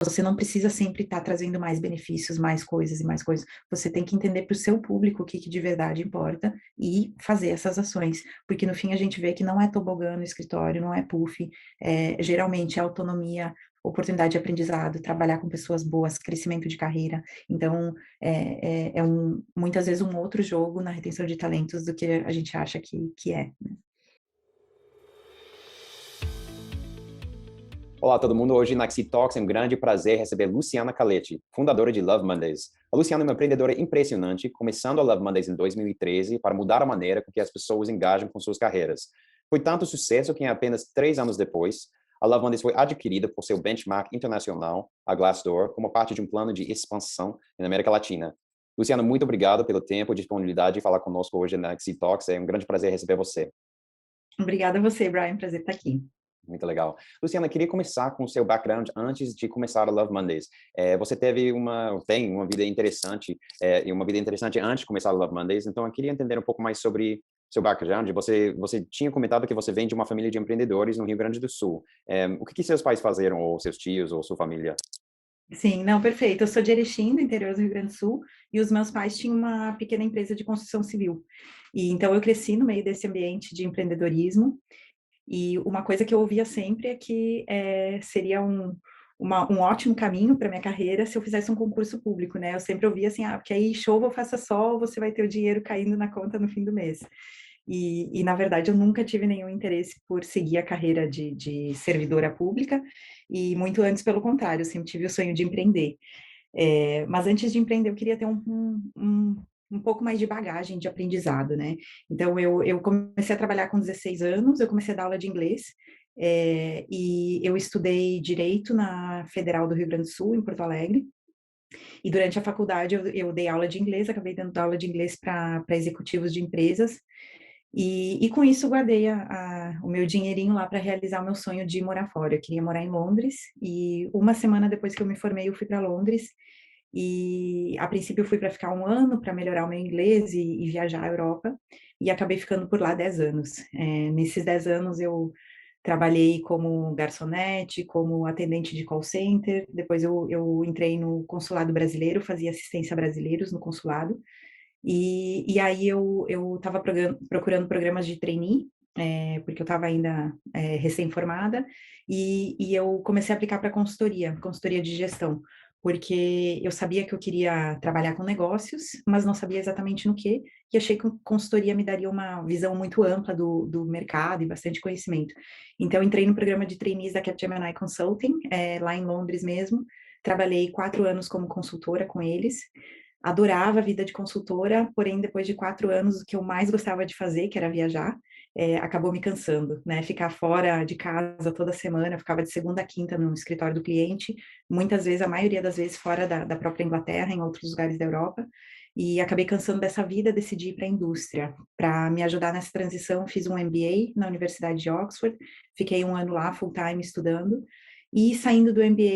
Você não precisa sempre estar trazendo mais benefícios, mais coisas e mais coisas. Você tem que entender para o seu público o que, que de verdade importa e fazer essas ações. Porque no fim a gente vê que não é tobogã no escritório, não é puff, geralmente é autonomia, oportunidade de aprendizado, trabalhar com pessoas boas, crescimento de carreira. Então, muitas vezes um outro jogo na retenção de talentos do que a gente acha que é. Olá, todo mundo. Hoje na Xi Talks é um grande prazer receber Luciana Caletti, fundadora de Love Mondays. A Luciana é uma empreendedora impressionante, começando a Love Mondays em 2013 para mudar a maneira com que as pessoas engajam com suas carreiras. Foi tanto sucesso que em apenas 3 anos depois, a Love Mondays foi adquirida por seu benchmark internacional, a Glassdoor, como parte de um plano de expansão na América Latina. Luciana, muito obrigado pelo tempo e disponibilidade de falar conosco hoje na Xi Talks. É um grande prazer receber você. Obrigada a você, Brian, prazer estar aqui. Muito legal. Luciana, queria começar com o seu background antes de começar a Love Mondays. Você tem uma vida interessante, e uma vida interessante antes de começar a Love Mondays, então eu queria entender um pouco mais sobre seu background. Você tinha comentado que você vem de uma família de empreendedores no Rio Grande do Sul. O que seus pais fizeram, ou seus tios, ou sua família? Sim, não, perfeito. Eu sou de Erechim, do interior do Rio Grande do Sul, e os meus pais tinham uma pequena empresa de construção civil. E então eu cresci no meio desse ambiente de empreendedorismo, e uma coisa que eu ouvia sempre é que seria um ótimo caminho para minha carreira se eu fizesse um concurso público, né? Eu sempre ouvia assim, porque aí chova ou faça sol, você vai ter o dinheiro caindo na conta no fim do mês. Na verdade, eu nunca tive nenhum interesse por seguir a carreira de servidora pública, e muito antes, pelo contrário, eu sempre tive o sonho de empreender. Mas antes de empreender, eu queria ter um pouco mais de bagagem de aprendizado, né? Então, eu comecei a trabalhar com 16 anos, eu comecei a dar aula de inglês, e eu estudei Direito na Federal do Rio Grande do Sul, em Porto Alegre, e durante a faculdade eu dei aula de inglês, acabei dando aula de inglês para executivos de empresas, e com isso eu guardei o meu dinheirinho lá para realizar o meu sonho de morar fora. Eu queria morar em Londres, e uma semana depois que eu me formei, eu fui para Londres, e a princípio eu fui para ficar 1 ano para melhorar o meu inglês e viajar à Europa, e acabei ficando por lá 10 anos. Nesses 10 anos eu trabalhei como garçonete, como atendente de call center, depois eu entrei no consulado brasileiro, fazia assistência a brasileiros no consulado, e aí eu estava procurando programas de trainee, porque eu estava ainda recém-formada, e eu comecei a aplicar para consultoria de gestão, porque eu sabia que eu queria trabalhar com negócios, mas não sabia exatamente no quê, e achei que consultoria me daria uma visão muito ampla do mercado e bastante conhecimento. Então, entrei no programa de trainees da Capgemini Consulting, lá em Londres mesmo, trabalhei 4 anos como consultora com eles, adorava a vida de consultora, porém, depois de 4 anos, o que eu mais gostava de fazer, que era viajar, acabou me cansando, né? Ficar fora de casa toda semana, eu ficava de segunda a quinta no escritório do cliente, muitas vezes, a maioria das vezes, fora da própria Inglaterra, em outros lugares da Europa, e acabei cansando dessa vida, decidi ir para a indústria. Para me ajudar nessa transição, fiz um MBA na Universidade de Oxford, fiquei 1 ano lá, full time, estudando, e saindo do MBA,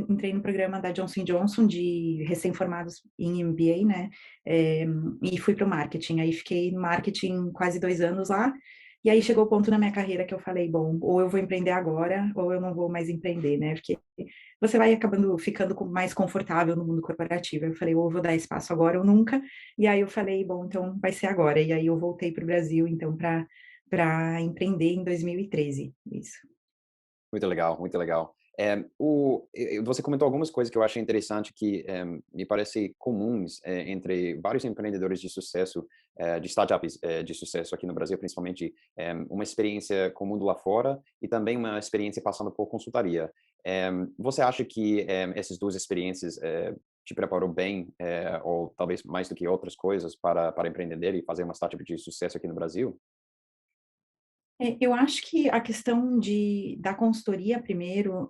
entrei no programa da Johnson Johnson, de recém-formados em MBA, né? E fui para o marketing. Aí fiquei no marketing quase 2 anos lá. E aí chegou o ponto na minha carreira que eu falei, bom, ou eu vou empreender agora, ou eu não vou mais empreender, né? Porque você vai acabando ficando mais confortável no mundo corporativo. Eu falei, ou eu vou dar espaço agora ou nunca. E aí eu falei, bom, então vai ser agora. E aí eu voltei para o Brasil, então, para empreender em 2013. Isso. Muito legal, muito legal. Você comentou algumas coisas que eu achei interessante que me parece comuns entre vários empreendedores de sucesso, de startups de sucesso aqui no Brasil, principalmente uma experiência com o mundo lá fora e também uma experiência passando por consultoria. Você acha que essas duas experiências te preparou bem, ou talvez mais do que outras coisas, para empreender e fazer uma startup de sucesso aqui no Brasil? Eu acho que a questão da consultoria, primeiro,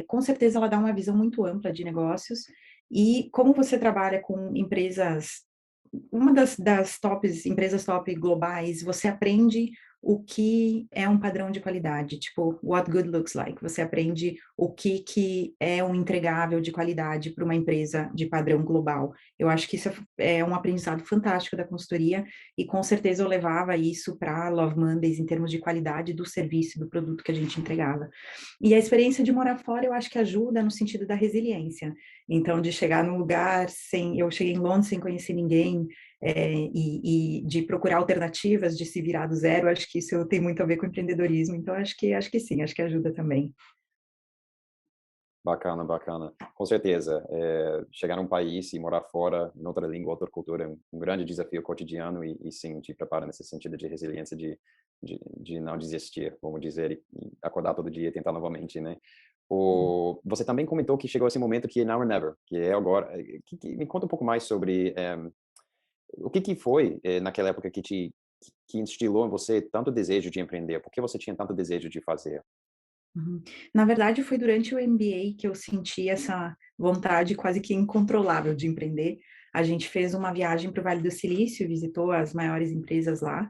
com certeza ela dá uma visão muito ampla de negócios, e como você trabalha com empresas, uma das empresas top globais, você aprende o que é um padrão de qualidade, tipo, what good looks like. Você aprende o que é um entregável de qualidade para uma empresa de padrão global. Eu acho que isso é um aprendizado fantástico da consultoria e com certeza eu levava isso para Love Mondays em termos de qualidade do serviço, do produto que a gente entregava. E a experiência de morar fora eu acho que ajuda no sentido da resiliência. Então, de chegar num lugar sem... Eu cheguei em Londres sem conhecer ninguém, e de procurar alternativas, de se virar do zero, acho que isso tem muito a ver com empreendedorismo, então acho que sim, acho que ajuda também. Bacana, bacana. Com certeza, chegar num país e morar fora, em outra língua, outra cultura, é um grande desafio cotidiano e sim, te prepara nesse sentido de resiliência, de não desistir, vamos dizer, e acordar todo dia e tentar novamente, né? Você também comentou que chegou esse momento que é now or never, que é agora. Me conta um pouco mais sobre o que foi naquela época que instilou em você tanto desejo de empreender? Por que você tinha tanto desejo de fazer? Uhum. Na verdade, foi durante o MBA que eu senti essa vontade quase que incontrolável de empreender. A gente fez uma viagem para o Vale do Silício, visitou as maiores empresas lá,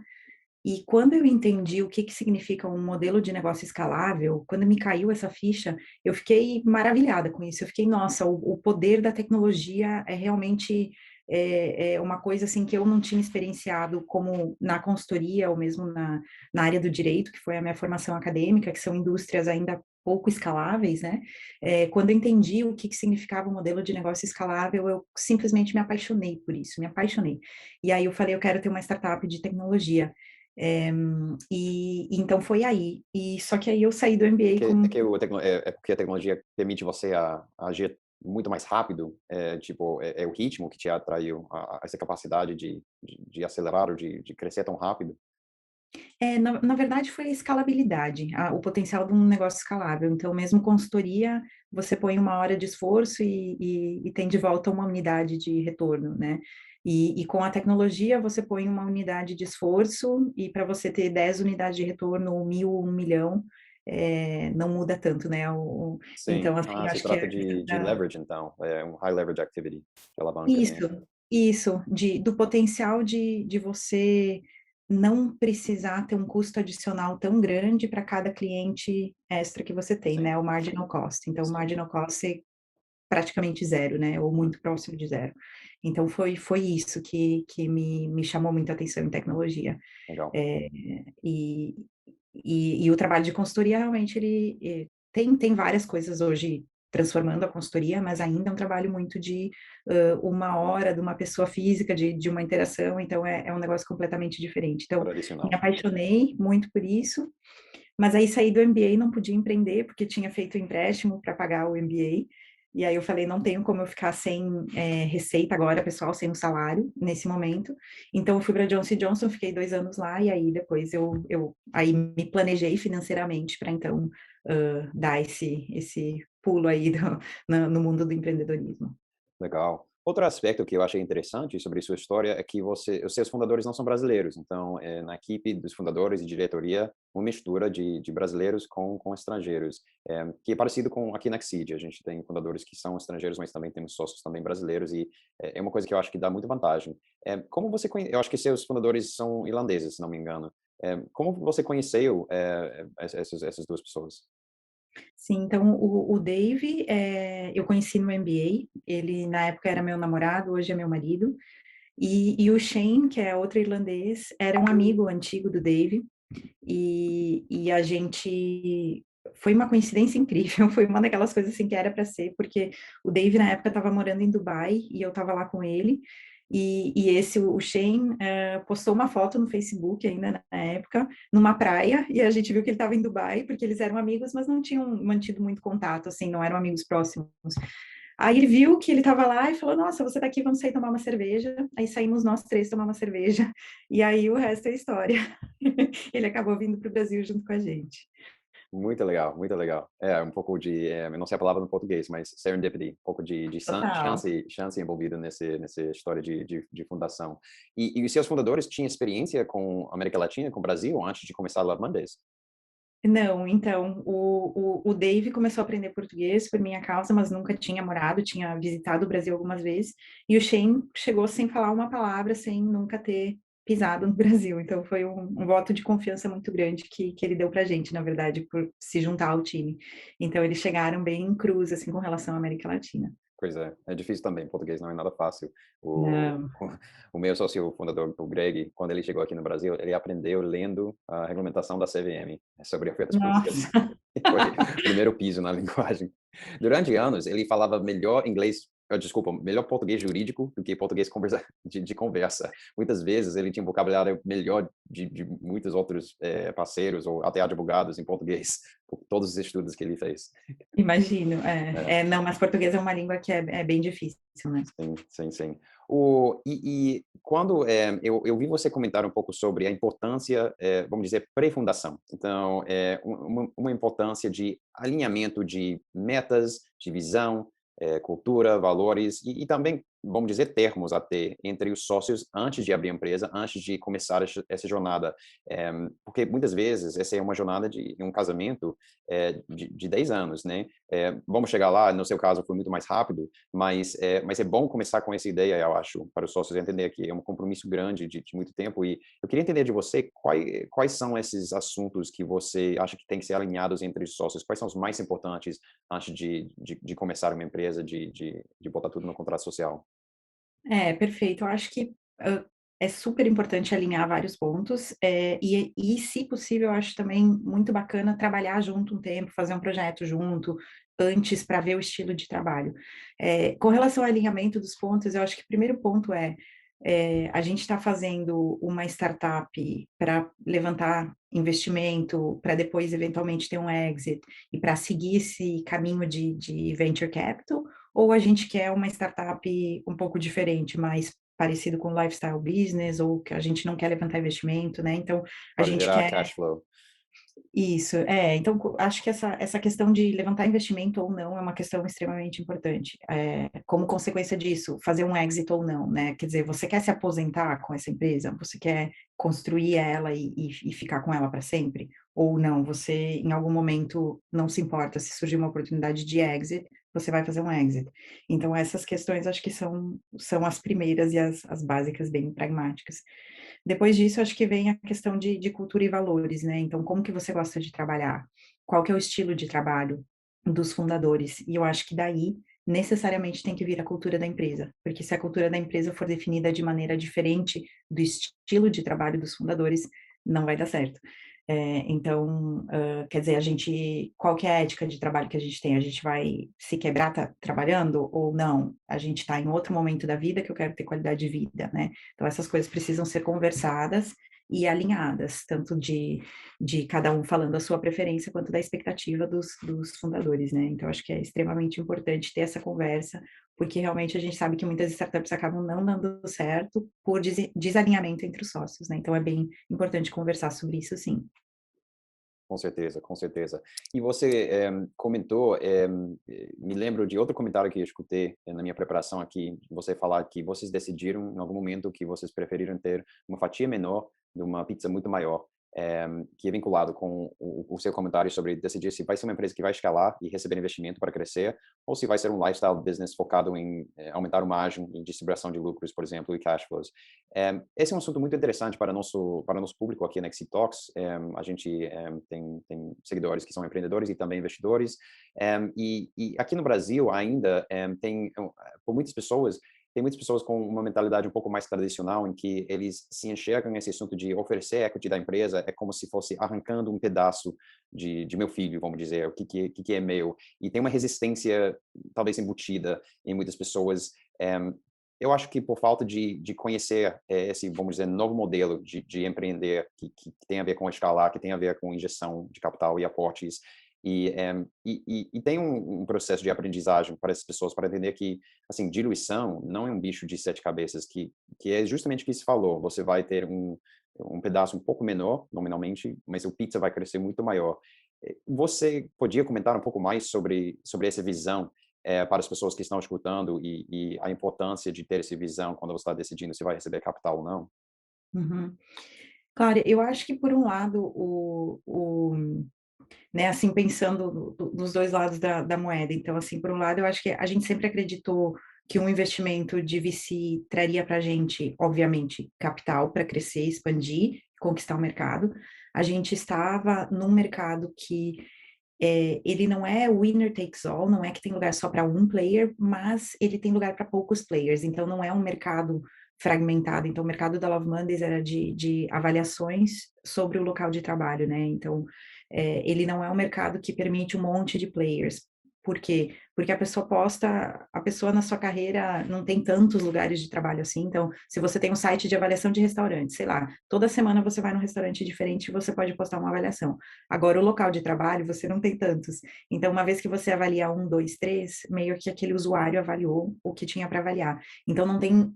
e quando eu entendi o que significa um modelo de negócio escalável, quando me caiu essa ficha, eu fiquei maravilhada com isso. Eu fiquei, nossa, o poder da tecnologia é realmente uma coisa assim que eu não tinha experienciado como na consultoria ou mesmo na área do direito, que foi a minha formação acadêmica, que são indústrias ainda pouco escaláveis, né? Quando eu entendi o que significava um modelo de negócio escalável, eu simplesmente me apaixonei por isso, me apaixonei. E aí eu falei, eu quero ter uma startup de tecnologia. Então foi aí. E só que aí eu saí do MBA com... É porque a tecnologia permite você a agir muito mais rápido, tipo, é o ritmo que te atraiu, essa capacidade de acelerar ou de crescer tão rápido? Na verdade, foi a escalabilidade, o potencial de um negócio escalável. Então, mesmo consultoria, você põe uma hora de esforço e tem de volta uma unidade de retorno, né? E com a tecnologia, você põe uma unidade de esforço e para você ter 10 unidades de retorno, 1.000, 1 milhão, não muda tanto, né? Sim. Então, assim, Ah, eu se acho que trata de leverage, então, é um high leverage activity, que alavanca, né? isso, do potencial de você não precisar ter um custo adicional tão grande para cada cliente extra que você tem, Sim, né? O marginal cost. Então, o sim, marginal cost é praticamente zero, né? Ou muito próximo de zero. Então, foi isso que me chamou muita atenção em tecnologia. legal. É, e, e o trabalho de consultoria, realmente, ele tem várias coisas hoje transformando a consultoria, mas ainda é um trabalho muito de uma hora de uma pessoa física, de uma interação, então é um negócio completamente diferente. Então, me Tradicional. apaixonei muito por isso, mas aí saí do MBA e não podia empreender, porque tinha feito empréstimo para pagar o MBA, e aí eu falei, não tenho como eu ficar sem receita agora, pessoal, sem um salário nesse momento. Então eu fui para Johnson Johnson, fiquei 2 anos lá, e aí depois eu aí me planejei financeiramente para então dar esse pulo aí no mundo do empreendedorismo. Legal. Outro aspecto que eu achei interessante sobre sua história é que os seus fundadores não são brasileiros. Então, na equipe dos fundadores e diretoria, uma mistura de brasileiros com estrangeiros, que é parecido com aqui na Exceed. A gente tem fundadores que são estrangeiros, mas também temos sócios também brasileiros e é uma coisa que eu acho que dá muita vantagem. Como você eu acho que seus fundadores são irlandeses, se não me engano. Como você conheceu essas duas pessoas? Sim, então o Dave, eu conheci no MBA, ele na época era meu namorado, hoje é meu marido, e o Shane, que é outro irlandês, era um amigo antigo do Dave, e a gente... Foi uma coincidência incrível, foi uma daquelas coisas assim que era para ser, porque o Dave na época estava morando em Dubai e eu estava lá com ele, o Shane, postou uma foto no Facebook ainda na época, numa praia, e a gente viu que ele estava em Dubai, porque eles eram amigos, mas não tinham mantido muito contato, assim, não eram amigos próximos. Aí ele viu que ele estava lá e falou, nossa, você tá aqui, vamos sair tomar uma cerveja. Aí saímos nós três tomar uma cerveja, e aí o resto é história. Ele acabou vindo para o Brasil junto com a gente. Muito legal, muito legal. Um pouco eu não sei a palavra no português, mas serendipity, um pouco de Total. chance envolvida nessa história de fundação. E os seus fundadores tinham experiência com a América Latina, com o Brasil, antes de começar a Love Mondays? Não, então, o Dave começou a aprender português por minha causa, mas nunca tinha morado, tinha visitado o Brasil algumas vezes, e o Shane chegou sem falar uma palavra, sem nunca ter pisado no Brasil. Então, foi um voto de confiança muito grande que ele deu para a gente, na verdade, por se juntar ao time. Então, eles chegaram bem crus, assim, com relação à América Latina. Pois é difícil também, português não é nada fácil. O Não. o meu sócio fundador, o Greg, quando ele chegou aqui no Brasil, ele aprendeu lendo a regulamentação da CVM, sobre ofertas públicas. Nossa! Foi o primeiro piso na linguagem. Durante anos, ele falava melhor inglês, desculpa, melhor português jurídico do que português de conversa. Muitas vezes ele tinha um vocabulário melhor de muitos outros parceiros ou até advogados em português, por todos os estudos que ele fez. Imagino, É. não, mas português é uma língua que é bem difícil, né? Sim, sim, sim. E quando eu vi você comentar um pouco sobre a importância, vamos dizer, pré-fundação. Então, uma importância de alinhamento de metas, de visão, cultura, valores e também, vamos dizer, termos a ter entre os sócios antes de abrir a empresa, antes de começar essa jornada. Porque muitas vezes essa é uma jornada de um casamento de 10 anos, né? Vamos chegar lá, no seu caso foi muito mais rápido, mas é bom começar com essa ideia, eu acho, para os sócios entender que é um compromisso grande de muito tempo. E eu queria entender de você quais são esses assuntos que você acha que tem que ser alinhados entre os sócios, quais são os mais importantes antes de começar uma empresa, de botar tudo no contrato social. Perfeito. Eu acho que, é super importante alinhar vários pontos, e se possível, eu acho também muito bacana trabalhar junto um tempo, fazer um projeto junto, antes para ver o estilo de trabalho. Com relação ao alinhamento dos pontos, eu acho que o primeiro ponto a gente está fazendo uma startup para levantar investimento, para depois eventualmente ter um exit, e para seguir esse caminho de venture capital, ou a gente quer uma startup um pouco diferente, mais parecido com lifestyle business, ou que a gente não quer levantar investimento, né? Então, a Para gente gerar quer cash flow. isso, então acho que essa questão de levantar investimento ou não é uma questão extremamente importante. Como consequência disso, fazer um exit ou não, né? Quer dizer, você quer se aposentar com essa empresa? Você quer construir ela e ficar com ela para sempre? Ou não, você em algum momento não se importa se surgir uma oportunidade de exit, você vai fazer um exit. Então, essas questões acho que são as primeiras e as básicas, bem pragmáticas. Depois disso, acho que vem a questão de cultura e valores, né? Então, como que você gosta de trabalhar? Qual que é o estilo de trabalho dos fundadores? E eu acho que daí, necessariamente, tem que vir a cultura da empresa, porque se a cultura da empresa for definida de maneira diferente do estilo de trabalho dos fundadores, não vai dar certo. Então, quer dizer, qual que é a ética de trabalho que a gente tem? A gente vai se quebrar trabalhando ou não? A gente está em outro momento da vida que eu quero ter qualidade de vida, né? Então, essas coisas precisam ser conversadas e alinhadas, tanto de cada um falando a sua preferência, quanto da expectativa dos fundadores, né? Então, acho que é extremamente importante ter essa conversa, porque realmente a gente sabe que muitas startups acabam não dando certo por desalinhamento entre os sócios, né? Então, é bem importante conversar sobre isso, sim. Com certeza, com certeza. E você comentou, me lembro de outro comentário que eu escutei na minha preparação aqui, você falar que vocês decidiram em algum momento que vocês preferiram ter uma fatia menor de uma pizza muito maior, que é vinculado com o seu comentário sobre decidir se vai ser uma empresa que vai escalar e receber investimento para crescer, ou se vai ser um lifestyle business focado em aumentar o margem e distribuição de lucros, por exemplo, e cash flows. Esse é um assunto muito interessante para nosso público aqui na Exit Talks. A gente tem seguidores que são empreendedores e também investidores. E aqui no Brasil ainda por muitas pessoas, tem muitas pessoas com uma mentalidade um pouco mais tradicional, em que eles se enxergam nesse assunto de oferecer equity da empresa é como se fosse arrancando um pedaço de meu filho, vamos dizer, o que é meu. E tem uma resistência, talvez embutida em muitas pessoas. Eu acho que por falta de conhecer esse, vamos dizer, novo modelo de empreender, que tem a ver com escalar, que tem a ver com injeção de capital e aportes, e tem um processo de aprendizagem para essas pessoas, para entender que, assim, diluição não é um bicho de sete cabeças, que é justamente o que se falou. Você vai ter um pedaço um pouco menor, nominalmente, mas o pizza vai crescer muito maior. Você podia comentar um pouco mais sobre essa visão para as pessoas que estão escutando e a importância de ter essa visão quando você está decidindo se vai receber capital ou não? Uhum. Claro, eu acho que por um lado né, assim, pensando dos dois lados da moeda. Então, assim, por um lado, eu acho que a gente sempre acreditou que um investimento de VC traria para a gente, obviamente, capital para crescer, expandir, conquistar o mercado. A gente estava num mercado que ele não é winner takes all, não é que tem lugar só para um player, mas ele tem lugar para poucos players, então não é um mercado fragmentado. Então, o mercado da Love Mondays era de avaliações sobre o local de trabalho, né? Então, ele não é um mercado que permite um monte de players. Por quê? Porque a pessoa na sua carreira não tem tantos lugares de trabalho assim. Então, se você tem um site de avaliação de restaurante, sei lá, toda semana você vai num restaurante diferente e você pode postar uma avaliação. Agora, o local de trabalho, você não tem tantos. Então, uma vez que você avalia um, dois, três, meio que aquele usuário avaliou o que tinha para avaliar. Então, não tem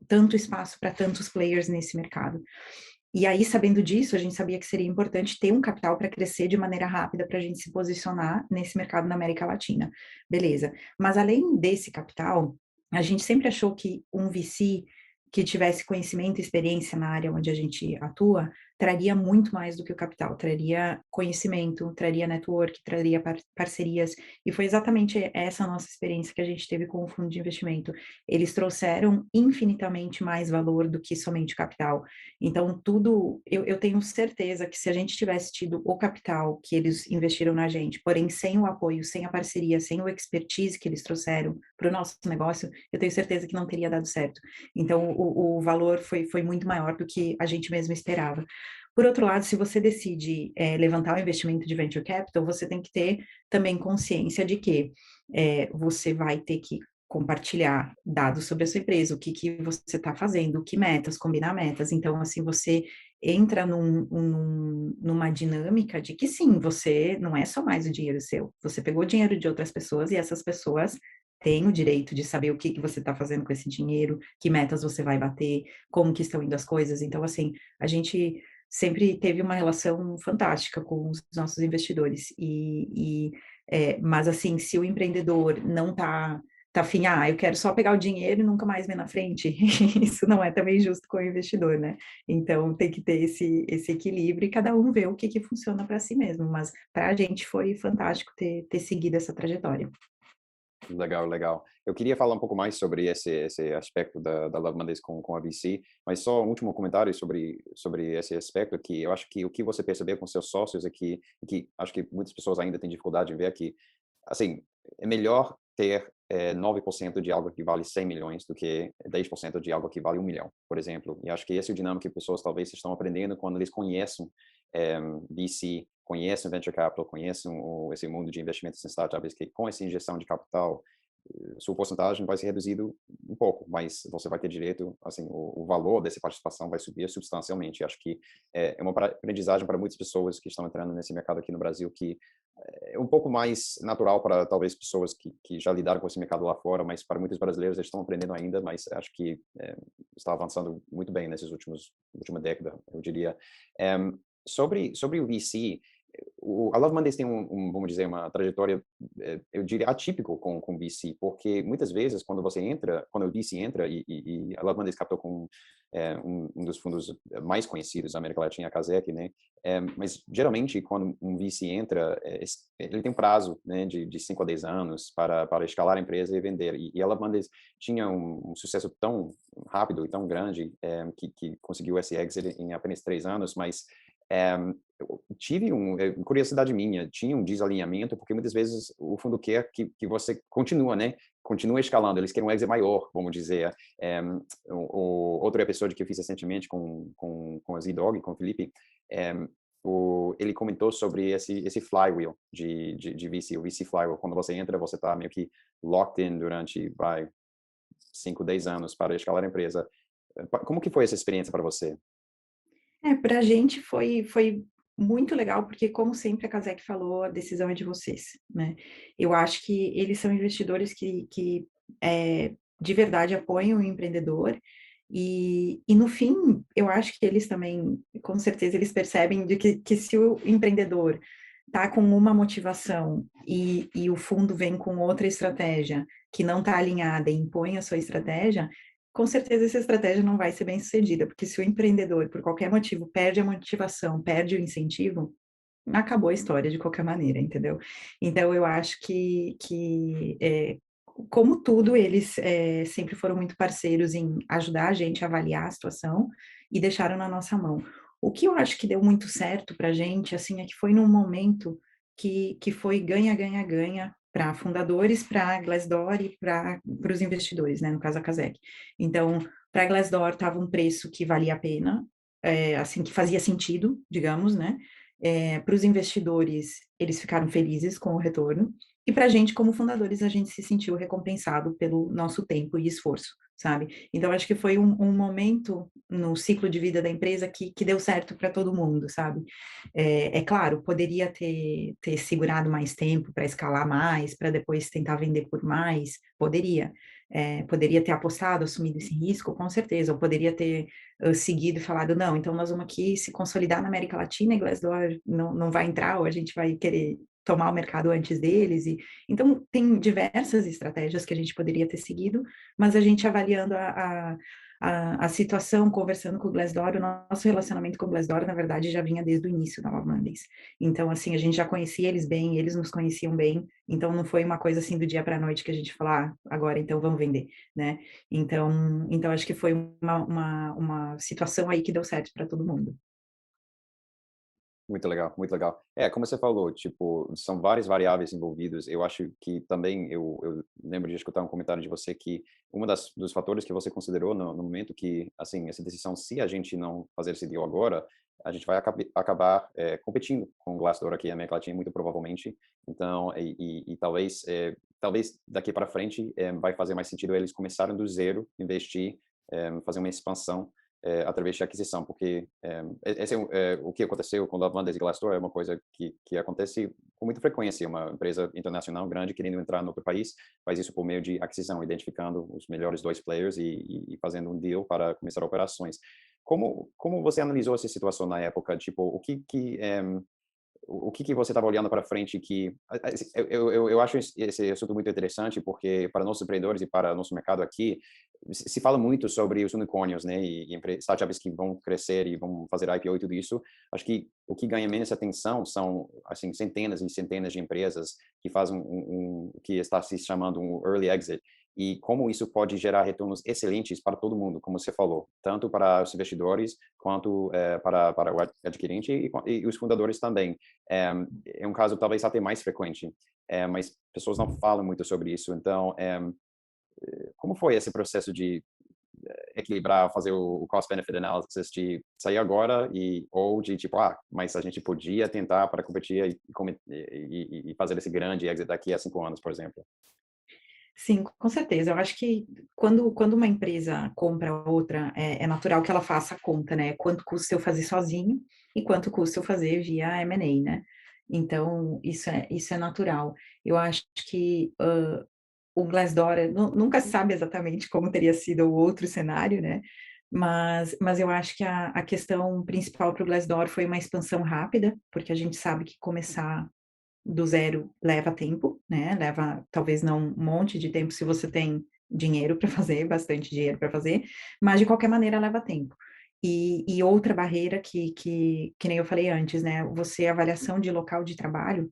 tanto espaço para tantos players nesse mercado. E aí, sabendo disso, a gente sabia que seria importante ter um capital para crescer de maneira rápida para a gente se posicionar nesse mercado na América Latina. Beleza. Mas além desse capital, a gente sempre achou que um VC que tivesse conhecimento e experiência na área onde a gente atua, traria muito mais do que o capital, traria conhecimento, traria network, traria parcerias, e foi exatamente essa nossa experiência que a gente teve com o fundo de investimento. Eles trouxeram infinitamente mais valor do que somente o capital. Então, eu tenho certeza que se a gente tivesse tido o capital que eles investiram na gente, porém sem o apoio, sem a parceria, sem o expertise que eles trouxeram para o nosso negócio, eu tenho certeza que não teria dado certo. Então, o valor foi muito maior do que a gente mesmo esperava. Por outro lado, se você decide levantar o investimento de venture capital, você tem que ter também consciência de que você vai ter que compartilhar dados sobre a sua empresa, o que, que você está fazendo, que metas, combinar metas. Então, assim, você entra numa dinâmica de que sim, você não é só mais o dinheiro seu, você pegou o dinheiro de outras pessoas e essas pessoas têm o direito de saber o que, que você está fazendo com esse dinheiro, que metas você vai bater, como que estão indo as coisas. Então, assim, a gente sempre teve uma relação fantástica com os nossos investidores. Mas, assim, se o empreendedor não tá afim, eu quero só pegar o dinheiro e nunca mais ver na frente. Isso não é também justo com o investidor, né? Então tem que ter esse equilíbrio e cada um ver o que funciona para si mesmo. Mas para a gente foi fantástico ter seguido essa trajetória. Legal, legal. Eu queria falar um pouco mais sobre esse aspecto da Love Mondays com a VC, mas só um último comentário sobre esse aspecto, que eu acho que o que você percebeu com seus sócios é que acho que muitas pessoas ainda têm dificuldade em ver que, assim, é melhor ter 9% de algo que vale 100 milhões do que 10% de algo que vale 1 milhão, por exemplo. E acho que esse é o dinâmico que pessoas talvez estão aprendendo quando eles conhecem VC, conhecem venture capital, conhecem esse mundo de investimentos em startups, que com essa injeção de capital, sua porcentagem vai ser reduzido um pouco, mas você vai ter direito, assim, o valor dessa participação vai subir substancialmente. Acho que é uma aprendizagem para muitas pessoas que estão entrando nesse mercado aqui no Brasil, que é um pouco mais natural para talvez pessoas que já lidaram com esse mercado lá fora, mas para muitos brasileiros eles estão aprendendo ainda, mas acho que está avançando muito bem nesses última década, eu diria. Sobre o VC, a Love Mondays tem vamos dizer, uma trajetória, eu diria, atípico com VC, porque muitas vezes quando o VC entra, e a Love Mondays captou com um dos fundos mais conhecidos da América Latina, a Casec, né? Mas geralmente quando um VC entra, ele tem um prazo, né, de 5 a 10 anos para escalar a empresa e vender. E a Love Mondays tinha um sucesso tão rápido e tão grande que conseguiu esse exit em apenas 3 anos, mas eu tive curiosidade minha, tinha um desalinhamento, porque muitas vezes o fundo quer que você continua, né? Continua escalando, eles querem um exit maior, vamos dizer. Outro episódio que eu fiz recentemente com a Z-Dog, com o Felipe, ele comentou sobre esse flywheel de VC, o VC flywheel. Quando você entra, você está meio que locked in durante, 5, 10 anos para escalar a empresa. Como que foi essa experiência para você? Para a gente foi muito legal, porque, como sempre a Casec falou, a decisão é de vocês, né? Eu acho que eles são investidores que de verdade apoiam o empreendedor, e no fim, eu acho que eles também, com certeza, eles percebem de que se o empreendedor está com uma motivação e o fundo vem com outra estratégia que não está alinhada e impõe a sua estratégia, com certeza essa estratégia não vai ser bem sucedida, porque se o empreendedor, por qualquer motivo, perde a motivação, perde o incentivo, acabou a história de qualquer maneira, entendeu? Então, eu acho que como tudo, eles sempre foram muito parceiros em ajudar a gente a avaliar a situação e deixaram na nossa mão. O que eu acho que deu muito certo para a gente, assim, é que foi num momento que foi ganha, ganha, ganha para fundadores, para a Glassdoor e para os investidores, né, no caso a Casec. Então, para a Glassdoor estava um preço que valia a pena, assim, que fazia sentido, digamos, né? Para os investidores, eles ficaram felizes com o retorno, e para a gente, como fundadores, a gente se sentiu recompensado pelo nosso tempo e esforço, sabe? Então, acho que foi um momento no ciclo de vida da empresa que deu certo para todo mundo, sabe? Claro, poderia ter segurado mais tempo para escalar mais, para depois tentar vender por mais, poderia. Poderia ter apostado, assumido esse risco, com certeza, ou poderia ter seguido e falado, não, então nós vamos aqui se consolidar na América Latina e Glassdoor não vai entrar, ou a gente vai querer tomar o mercado antes deles. Então, tem diversas estratégias que a gente poderia ter seguido, mas a gente avaliando a situação, conversando com o Glassdoor, o nosso relacionamento com o Glassdoor, na verdade, já vinha desde o início da Love Mondays. Então, assim, a gente já conhecia eles bem, eles nos conheciam bem, então não foi uma coisa assim do dia para a noite que a gente falou, agora então vamos vender, né? Então acho que foi uma situação aí que deu certo para todo mundo. Muito legal, muito legal. É, como você falou, tipo, são várias variáveis envolvidas. Eu acho que também, eu lembro de escutar um comentário de você que uma dos fatores que você considerou no momento que, assim, essa decisão, se a gente não fazer esse deal agora, a gente vai acabar competindo com o Glassdoor aqui na América Latina, muito provavelmente. Então, talvez daqui para frente vai fazer mais sentido eles começarem do zero, investir, fazer uma expansão através de aquisição, porque esse o que aconteceu com a Wanda e Glassdoor é uma coisa que acontece com muita frequência. Uma empresa internacional grande querendo entrar no outro país faz isso por meio de aquisição, identificando os melhores dois players e fazendo um deal para começar operações. Como você analisou essa situação na época? Tipo, o que você estava olhando para frente que eu acho esse assunto muito interessante porque para nossos empreendedores e para nosso mercado aqui se fala muito sobre os unicórnios, né, e startups que vão crescer e vão fazer IPO e tudo isso. Acho que o que ganha menos atenção são assim centenas e centenas de empresas que fazem que está se chamando um early exit e como isso pode gerar retornos excelentes para todo mundo, como você falou, tanto para os investidores quanto para o adquirente e os fundadores também. É um caso talvez até mais frequente, mas pessoas não falam muito sobre isso. Então, como foi esse processo de equilibrar, fazer o cost-benefit analysis de sair agora ou de tipo, mas a gente podia tentar para competir e fazer esse grande exit daqui a 5 anos, por exemplo? Sim, com certeza. Eu acho que quando uma empresa compra outra, é natural que ela faça a conta, né? Quanto custa eu fazer sozinho e quanto custa eu fazer via M&A, né? Então, isso é natural. Eu acho que o Glassdoor, nunca se sabe exatamente como teria sido o outro cenário, né? Mas eu acho que a questão principal para o Glassdoor foi uma expansão rápida, porque a gente sabe que começar do zero leva tempo, né? Leva talvez não um monte de tempo se você tem dinheiro para fazer, bastante dinheiro para fazer, mas de qualquer maneira leva tempo. E outra barreira que nem eu falei antes, né? Você, avaliação de local de trabalho,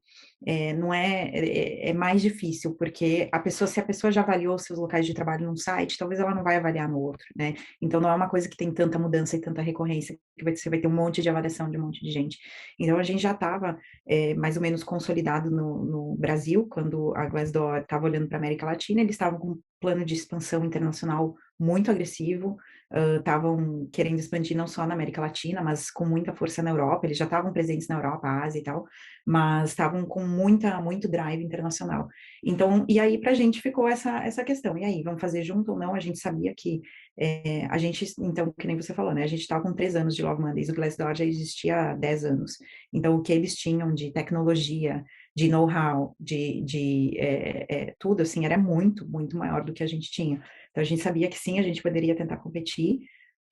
não é mais difícil, porque se a pessoa já avaliou seus locais de trabalho num site, talvez ela não vai avaliar no outro, né? Então não é uma coisa que tem tanta mudança e tanta recorrência, que você vai ter um monte de avaliação de um monte de gente. Então a gente já estava mais ou menos consolidado no Brasil, quando a Glassdoor estava olhando para a América Latina, eles estavam com um plano de expansão internacional muito agressivo, estavam querendo expandir não só na América Latina, mas com muita força na Europa, eles já estavam presentes na Europa, Ásia e tal, mas estavam com muito drive internacional. Então, e aí para a gente ficou essa questão, e aí, vamos fazer junto ou não? A gente sabia que a gente, então, que nem você falou, né, a gente estava com 3 anos de Love Mondays, o Glassdoor já existia há 10 anos, então o que eles tinham de tecnologia, de know-how, de tudo, assim, era muito maior do que a gente tinha. Então, a gente sabia que sim, a gente poderia tentar competir.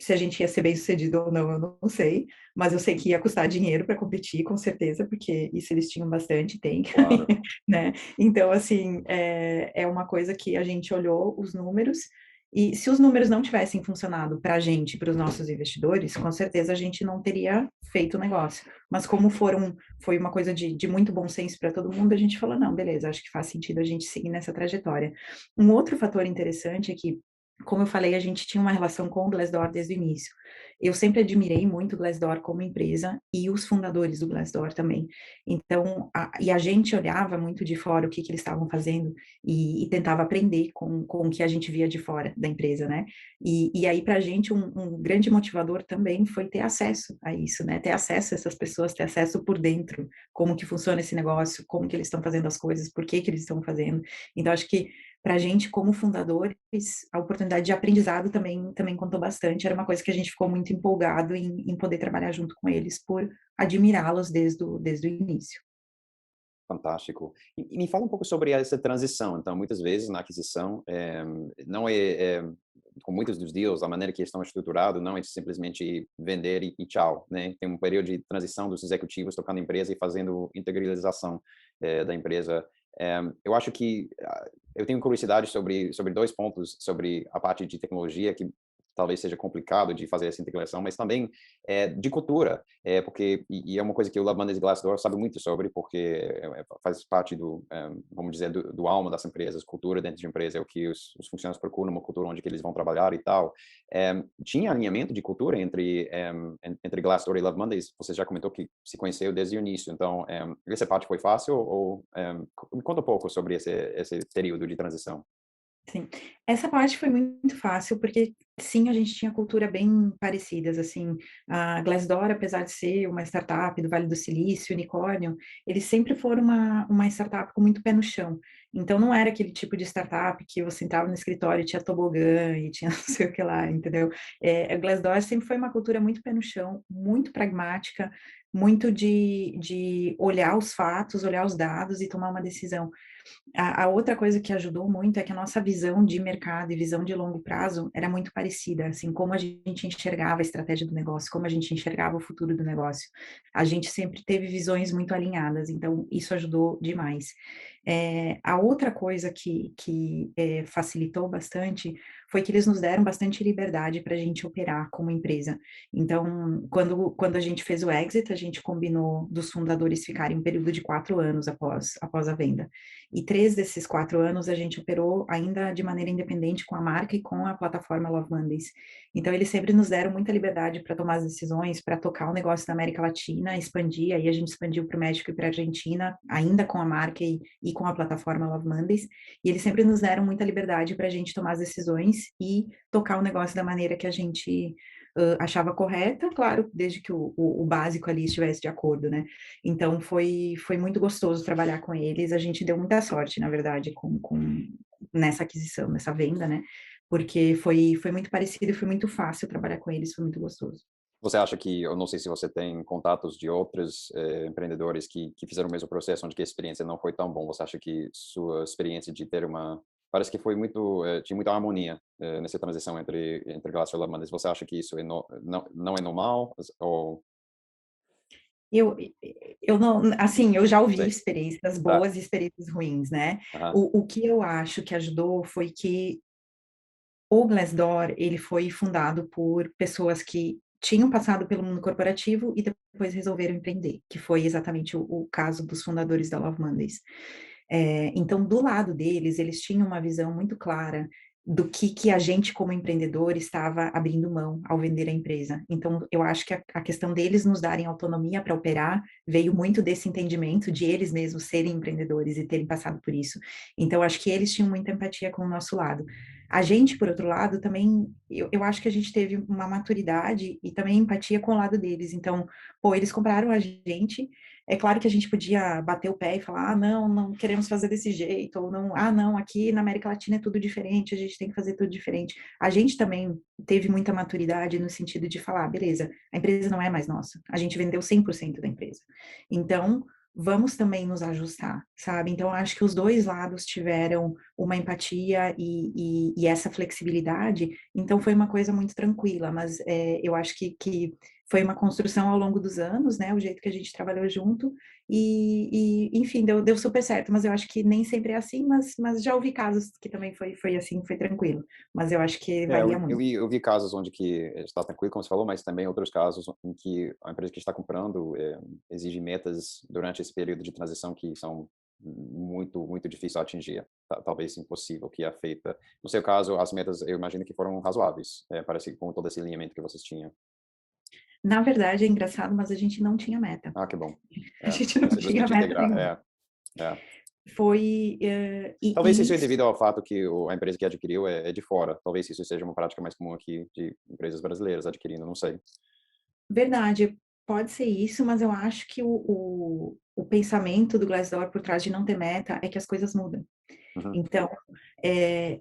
Se a gente ia ser bem sucedido ou não, eu não sei, mas eu sei que ia custar dinheiro para competir, com certeza, porque isso eles tinham bastante, tem, Claro. né? Então, assim, é uma coisa que a gente olhou os números E se os números não tivessem funcionado para a gente, para os nossos investidores, com certeza a gente não teria feito o negócio. Mas como foi uma coisa de muito bom senso para todo mundo, a gente falou, não, beleza, acho que faz sentido a gente seguir nessa trajetória. Um outro fator interessante é que, como eu falei, a gente tinha uma relação com o Glassdoor desde o início. Eu sempre admirei muito o Glassdoor como empresa e os fundadores do Glassdoor também. Então, a gente olhava muito de fora o que eles estavam fazendo e tentava aprender com o que a gente via de fora da empresa, né? E aí, para a gente, um grande motivador também foi ter acesso a isso, né? Ter acesso a essas pessoas, ter acesso por dentro, como que funciona esse negócio, como que eles estão fazendo as coisas, por que eles estão fazendo. Então, acho que para a gente, como fundadores, a oportunidade de aprendizado também contou bastante. Era uma coisa que a gente ficou muito empolgado em poder trabalhar junto com eles, por admirá-los desde o início. Fantástico. E me fala um pouco sobre essa transição. Então, muitas vezes na aquisição, não com muitos dos deals, a maneira que estão estruturados não é simplesmente vender e tchau, né? Tem um período de transição dos executivos tocando a empresa e fazendo integralização da empresa. Eu acho que eu tenho curiosidade sobre dois pontos, sobre a parte de tecnologia que talvez seja complicado de fazer essa integração, mas também de cultura, porque é uma coisa que o Love Mondays e Glassdoor sabe muito sobre, porque faz parte vamos dizer, do alma das empresas, cultura dentro de empresa, é o que os funcionários procuram, uma cultura onde que eles vão trabalhar e tal. Tinha alinhamento de cultura entre Glassdoor e Love Mondays? Você já comentou que se conheceu desde o início, então essa parte foi fácil ou me conta um pouco sobre esse período de transição. Sim, essa parte foi muito fácil, porque sim, a gente tinha cultura bem parecidas, assim, a Glassdoor, apesar de ser uma startup do Vale do Silício, unicórnio, eles sempre foram uma startup com muito pé no chão, então não era aquele tipo de startup que você entrava no escritório e tinha tobogã e tinha não sei o que lá, entendeu? A Glassdoor sempre foi uma cultura muito pé no chão, muito pragmática, muito de olhar os fatos, olhar os dados e tomar uma decisão. A outra coisa que ajudou muito é que a nossa visão de mercado e visão de longo prazo era muito parecida, assim, como a gente enxergava a estratégia do negócio, como a gente enxergava o futuro do negócio. A gente sempre teve visões muito alinhadas, então isso ajudou demais. A outra coisa que facilitou bastante foi que eles nos deram bastante liberdade para a gente operar como empresa. Então, quando a gente fez o exit, a gente combinou dos fundadores ficarem um período de 4 anos após a venda. E 3 desses 4 anos a gente operou ainda de maneira independente com a marca e com a plataforma Love Mondays. Então, eles sempre nos deram muita liberdade para tomar as decisões, para tocar o negócio da América Latina, expandir. Aí a gente expandiu para o México e para a Argentina, ainda com a marca e com a plataforma Love Mondays. E eles sempre nos deram muita liberdade para a gente tomar as decisões e tocar o negócio da maneira que a gente achava correta, claro, desde que o básico ali estivesse de acordo, né? Então, foi muito gostoso trabalhar com eles. A gente deu muita sorte, na verdade, nessa aquisição, nessa venda, né? Porque foi muito parecido e foi muito fácil trabalhar com eles, foi muito gostoso. Você acha que, eu não sei se você tem contatos de outros empreendedores que fizeram o mesmo processo, onde que a experiência não foi tão bom. Você acha que sua experiência de ter parece que foi tinha muita harmonia nessa transição entre Glassdoor e Love Mondays. Você acha que isso não é normal? Ou, Eu, eu não, assim, eu já ouvi sei, experiências tá, boas e experiências ruins, né? aham, O que eu acho que ajudou foi que o Glassdoor, ele foi fundado por pessoas que tinham passado pelo mundo corporativo e depois resolveram empreender, que foi exatamente o caso dos fundadores da Love Mondays. Então, do lado deles, eles tinham uma visão muito clara do que a gente, como empreendedor, estava abrindo mão ao vender a empresa. Então, eu acho que a questão deles nos darem autonomia para operar veio muito desse entendimento de eles mesmos serem empreendedores e terem passado por isso. Então, acho que eles tinham muita empatia com o nosso lado. A gente, por outro lado, também, eu acho que a gente teve uma maturidade e também empatia com o lado deles. Então, pô, eles compraram a gente. É claro que a gente podia bater o pé e falar, ah, não, não queremos fazer desse jeito, ou não, ah, não, aqui na América Latina é tudo diferente, a gente tem que fazer tudo diferente. A gente também teve muita maturidade no sentido de falar, beleza, a empresa não é mais nossa, a gente vendeu 100% da empresa. Então, vamos também nos ajustar, sabe? Então, acho que os dois lados tiveram uma empatia e essa flexibilidade, então foi uma coisa muito tranquila, mas eu acho que foi uma construção ao longo dos anos, né, o jeito que a gente trabalhou junto, enfim, deu super certo, mas eu acho que nem sempre é assim, mas já ouvi casos que também foi assim, foi tranquilo, mas eu acho que É, varia muito. eu vi casos onde que está tranquilo, como você falou, mas também outros casos em que a empresa que está comprando exige metas durante esse período de transição que são muito difícil de atingir, talvez impossível que é feita. No seu caso, as metas eu imagino que foram razoáveis, parece que com todo esse alinhamento que vocês tinham. Na verdade, é engraçado, mas a gente não tinha meta. Ah, que bom. A É, gente não tinha simplesmente meta integrar. nenhuma. É. Foi, Talvez isso é devido ao fato que a empresa que adquiriu é de fora. Talvez isso seja uma prática mais comum aqui de empresas brasileiras adquirindo, não sei. verdade, pode ser isso, mas eu acho que o pensamento do Glassdoor por trás de não ter meta é que as coisas mudam. Uhum, Então,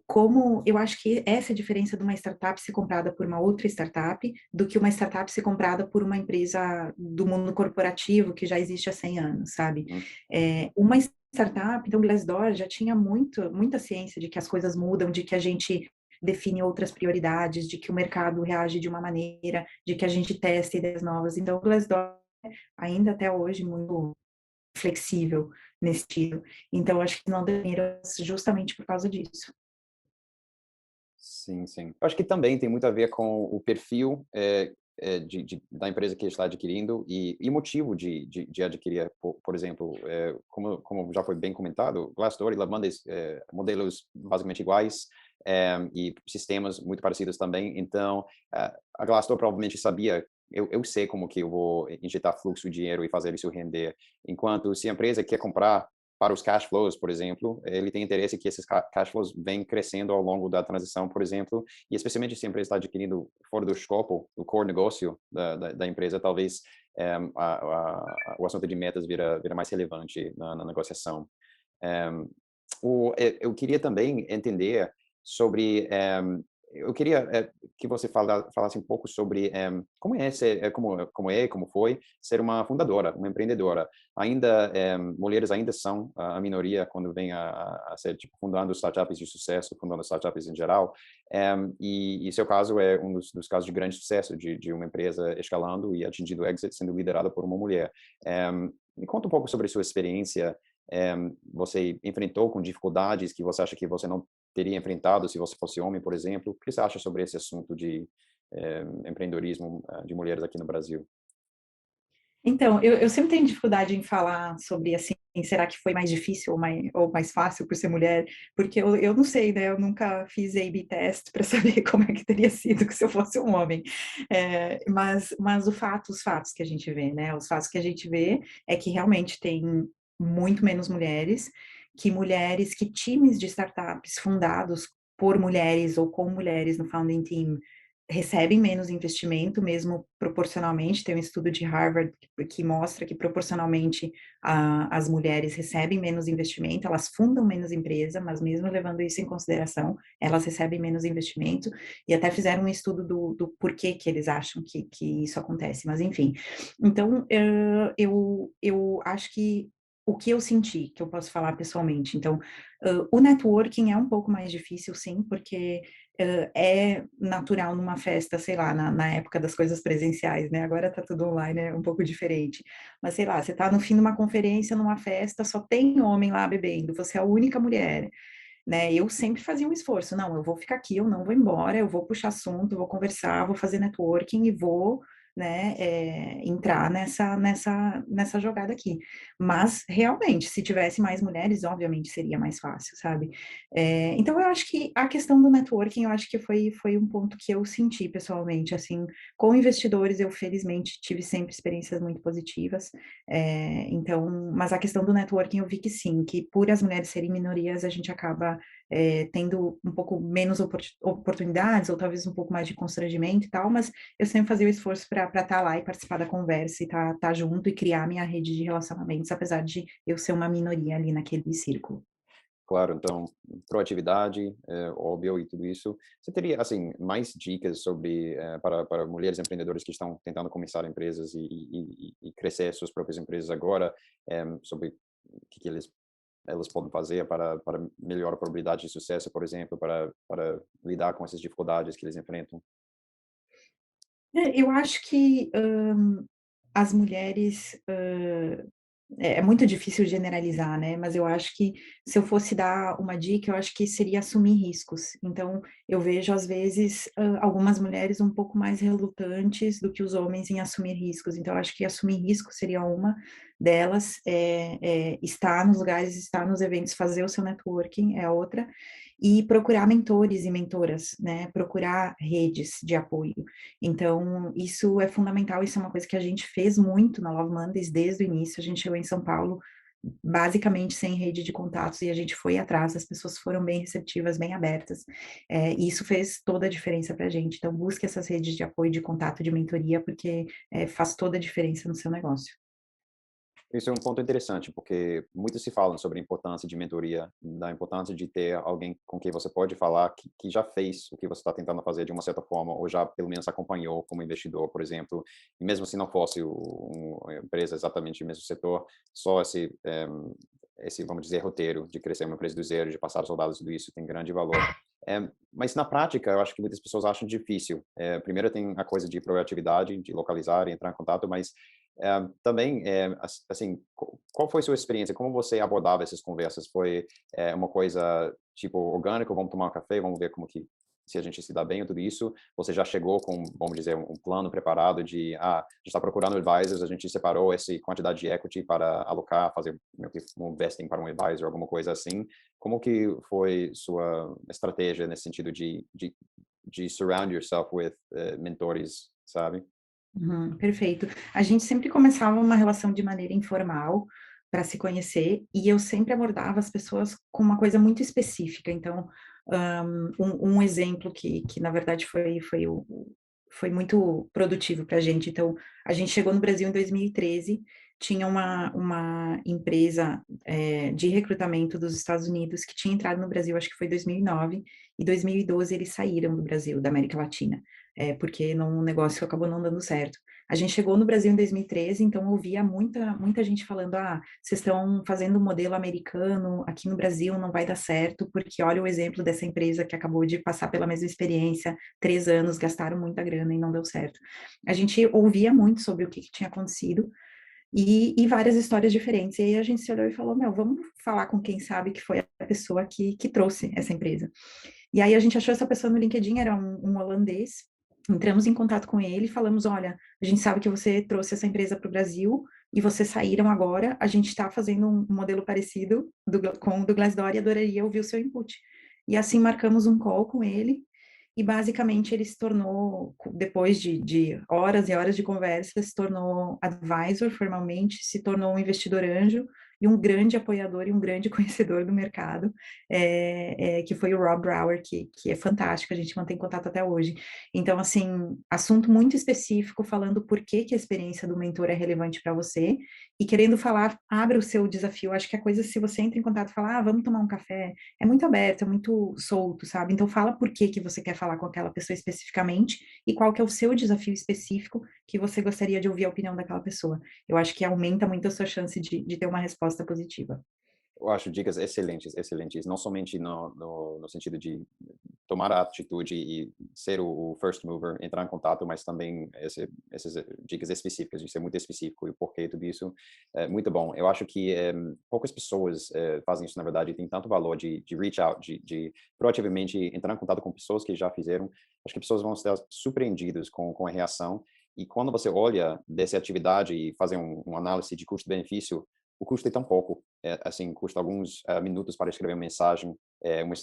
como eu acho que essa é a diferença de uma startup ser comprada por uma outra startup, do que uma startup ser comprada por uma empresa do mundo corporativo que já existe há 100 anos, sabe? uhum. Uma startup, então Glassdoor já tinha muita ciência de que as coisas mudam, de que a gente define outras prioridades, de que o mercado reage de uma maneira, de que a gente testa ideias novas. Então, o Glassdoor ainda até hoje muito flexível nesse sentido. Então, acho que não demira justamente por causa disso. Sim, sim. Eu acho que também tem muito a ver com o perfil da empresa que está adquirindo e o motivo de adquirir, por exemplo, como já foi bem comentado, Glassdoor e Lavanda, modelos basicamente iguais e sistemas muito parecidos também. Então, a Glassdoor provavelmente sabia, eu sei como que eu vou injetar fluxo de dinheiro e fazer isso render. Enquanto se a empresa quer comprar para os cash flows, por exemplo, ele tem interesse que esses cash flows venham crescendo ao longo da transição, por exemplo, e especialmente se a empresa está adquirindo fora do escopo, o core negócio da empresa, talvez o assunto de metas vira mais relevante na negociação. Eu queria também entender sobre eu queria que você falasse um pouco sobre como é ser, como foi ser uma fundadora, uma empreendedora. Ainda mulheres ainda são a minoria quando vem a ser tipo, fundando startups de sucesso, fundando startups em geral. E seu caso é um dos casos de grande sucesso de uma empresa escalando e atingindo exit sendo liderada por uma mulher. Me conta um pouco sobre sua experiência. Você enfrentou com dificuldades que você acha que você não teria enfrentado se você fosse homem, por exemplo? O que você acha sobre esse assunto de empreendedorismo de mulheres aqui no Brasil? Então, eu sempre tenho dificuldade em falar sobre, assim, será que foi mais difícil ou mais fácil por ser mulher? Porque eu não sei, né? Eu nunca fiz A/B test para saber como é que teria sido se eu fosse um homem. Mas os fatos que a gente vê, né? Os fatos que a gente vê é que realmente tem muito menos mulheres, que times de startups fundados por mulheres ou com mulheres no founding team recebem menos investimento, mesmo proporcionalmente. Tem um estudo de Harvard que mostra que proporcionalmente as mulheres recebem menos investimento, elas fundam menos empresa, mas mesmo levando isso em consideração, elas recebem menos investimento, e até fizeram um estudo do porquê que eles acham que isso acontece, mas enfim. Então, eu acho que o que eu senti, que eu posso falar pessoalmente, então, o networking é um pouco mais difícil, sim, porque é natural numa festa, sei lá, na época das coisas presenciais, né? Agora tá tudo online, é um pouco diferente. Mas sei lá, você tá no fim de uma conferência, numa festa, só tem homem lá bebendo, você é a única mulher, né? Eu sempre fazia um esforço, não, eu vou ficar aqui, eu não vou embora, eu vou puxar assunto, vou conversar, vou fazer networking e vou, né, entrar nessa jogada aqui. Mas realmente, se tivesse mais mulheres, obviamente seria mais fácil, sabe? Então eu acho que a questão do networking, eu acho que foi um ponto que eu senti pessoalmente, assim, com investidores, eu felizmente tive sempre experiências muito positivas. Então, mas a questão do networking eu vi que sim, que por as mulheres serem minorias, a gente acaba tendo um pouco menos oportunidades, ou talvez um pouco mais de constrangimento e tal, mas eu sempre fazia o esforço para estar lá e participar da conversa e tá junto e criar minha rede de relacionamentos, apesar de eu ser uma minoria ali naquele círculo. Claro, então, proatividade, óbvio e tudo isso. Você teria, assim, mais dicas sobre, para mulheres empreendedoras que estão tentando começar empresas e crescer suas próprias empresas agora, sobre o que elas podem fazer para melhorar a probabilidade de sucesso, por exemplo, para lidar com essas dificuldades que eles enfrentam? Eu acho que, as mulheres, é muito difícil generalizar, né, mas eu acho que se eu fosse dar uma dica, eu acho que seria assumir riscos. Então, eu vejo às vezes, algumas mulheres um pouco mais relutantes do que os homens em assumir riscos, então eu acho que assumir risco seria uma delas, estar nos lugares, estar nos eventos, fazer o seu networking é outra, e procurar mentores e mentoras, né, procurar redes de apoio. Então, isso é fundamental, isso é uma coisa que a gente fez muito na Love Mondays desde o início. A gente chegou em São Paulo basicamente sem rede de contatos e a gente foi atrás, as pessoas foram bem receptivas, bem abertas, e isso fez toda a diferença para a gente. Então, busque essas redes de apoio, de contato, de mentoria, porque faz toda a diferença no seu negócio. Isso é um ponto interessante, porque muito se fala sobre a importância de mentoria, da importância de ter alguém com quem você pode falar que já fez o que você está tentando fazer de uma certa forma, ou já pelo menos acompanhou como investidor, por exemplo, e mesmo se não fosse uma empresa exatamente do mesmo setor, só esse, vamos dizer, roteiro de crescer uma empresa do zero, de passar os soldados tudo isso tem grande valor. Mas na prática, eu acho que muitas pessoas acham difícil. Primeiro tem a coisa de proatividade, de localizar e entrar em contato, mas também, assim, qual foi sua experiência? Como você abordava essas conversas? Foi, uma coisa, tipo, orgânica, vamos tomar um café, vamos ver como que se a gente se dá bem ou tudo isso? Você já chegou com, vamos dizer, um plano preparado de, a gente está procurando advisors, a gente separou essa quantidade de equity para alocar, fazer meio que um investing para um advisor, alguma coisa assim. Como que foi sua estratégia nesse sentido de surround yourself with mentores, sabe? Uhum, perfeito. A gente sempre começava uma relação de maneira informal, para se conhecer, e eu sempre abordava as pessoas com uma coisa muito específica. Então, um exemplo que na verdade foi muito produtivo para a gente. Então, a gente chegou no Brasil em 2013, tinha uma empresa, de recrutamento dos Estados Unidos que tinha entrado no Brasil, acho que foi 2009, e 2012 eles saíram do Brasil, da América Latina, porque num negócio acabou não dando certo. A gente chegou no Brasil em 2013, então ouvia muita gente falando: ah, vocês estão fazendo um modelo americano, aqui no Brasil não vai dar certo, porque olha o exemplo dessa empresa que acabou de passar pela mesma experiência, 3 anos, gastaram muita grana e não deu certo. A gente ouvia muito sobre o que tinha acontecido, e várias histórias diferentes. E aí a gente se olhou e falou: meu, vamos falar com quem sabe que foi a pessoa que trouxe essa empresa. E aí a gente achou essa pessoa no LinkedIn, era um holandês. Entramos em contato com ele e falamos: olha, a gente sabe que você trouxe essa empresa para o Brasil e vocês saíram agora. A gente está fazendo um modelo parecido com o do Glassdoor e adoraria ouvir o seu input. E assim marcamos um call com ele. E basicamente ele se tornou, depois de horas e horas de conversa, se tornou advisor formalmente, se tornou um investidor anjo e um grande apoiador e um grande conhecedor do mercado, que foi o Rob Brower, que é fantástico, a gente mantém contato até hoje. Então, assim, assunto muito específico, falando por que que a experiência do mentor é relevante para você, e querendo falar, abra o seu desafio. Acho que a coisa, se você entra em contato e fala, ah, vamos tomar um café, é muito aberto, é muito solto, sabe? Então, fala por que que você quer falar com aquela pessoa especificamente e qual que é o seu desafio específico que você gostaria de ouvir a opinião daquela pessoa. Eu acho que aumenta muito a sua chance de ter uma resposta positiva. Eu acho dicas excelentes, excelentes, não somente no sentido de tomar a atitude e ser o first mover, entrar em contato, mas também essas dicas específicas, de ser muito específico e o porquê tudo isso, é muito bom. Eu acho que poucas pessoas fazem isso, na verdade, e tem tanto valor de reach out, de proativamente entrar em contato com pessoas que já fizeram. Acho que pessoas vão estar surpreendidas com a reação, e quando você olha dessa atividade e fazer uma análise de custo-benefício, o custo é tão pouco, assim, custa alguns minutos para escrever uma mensagem,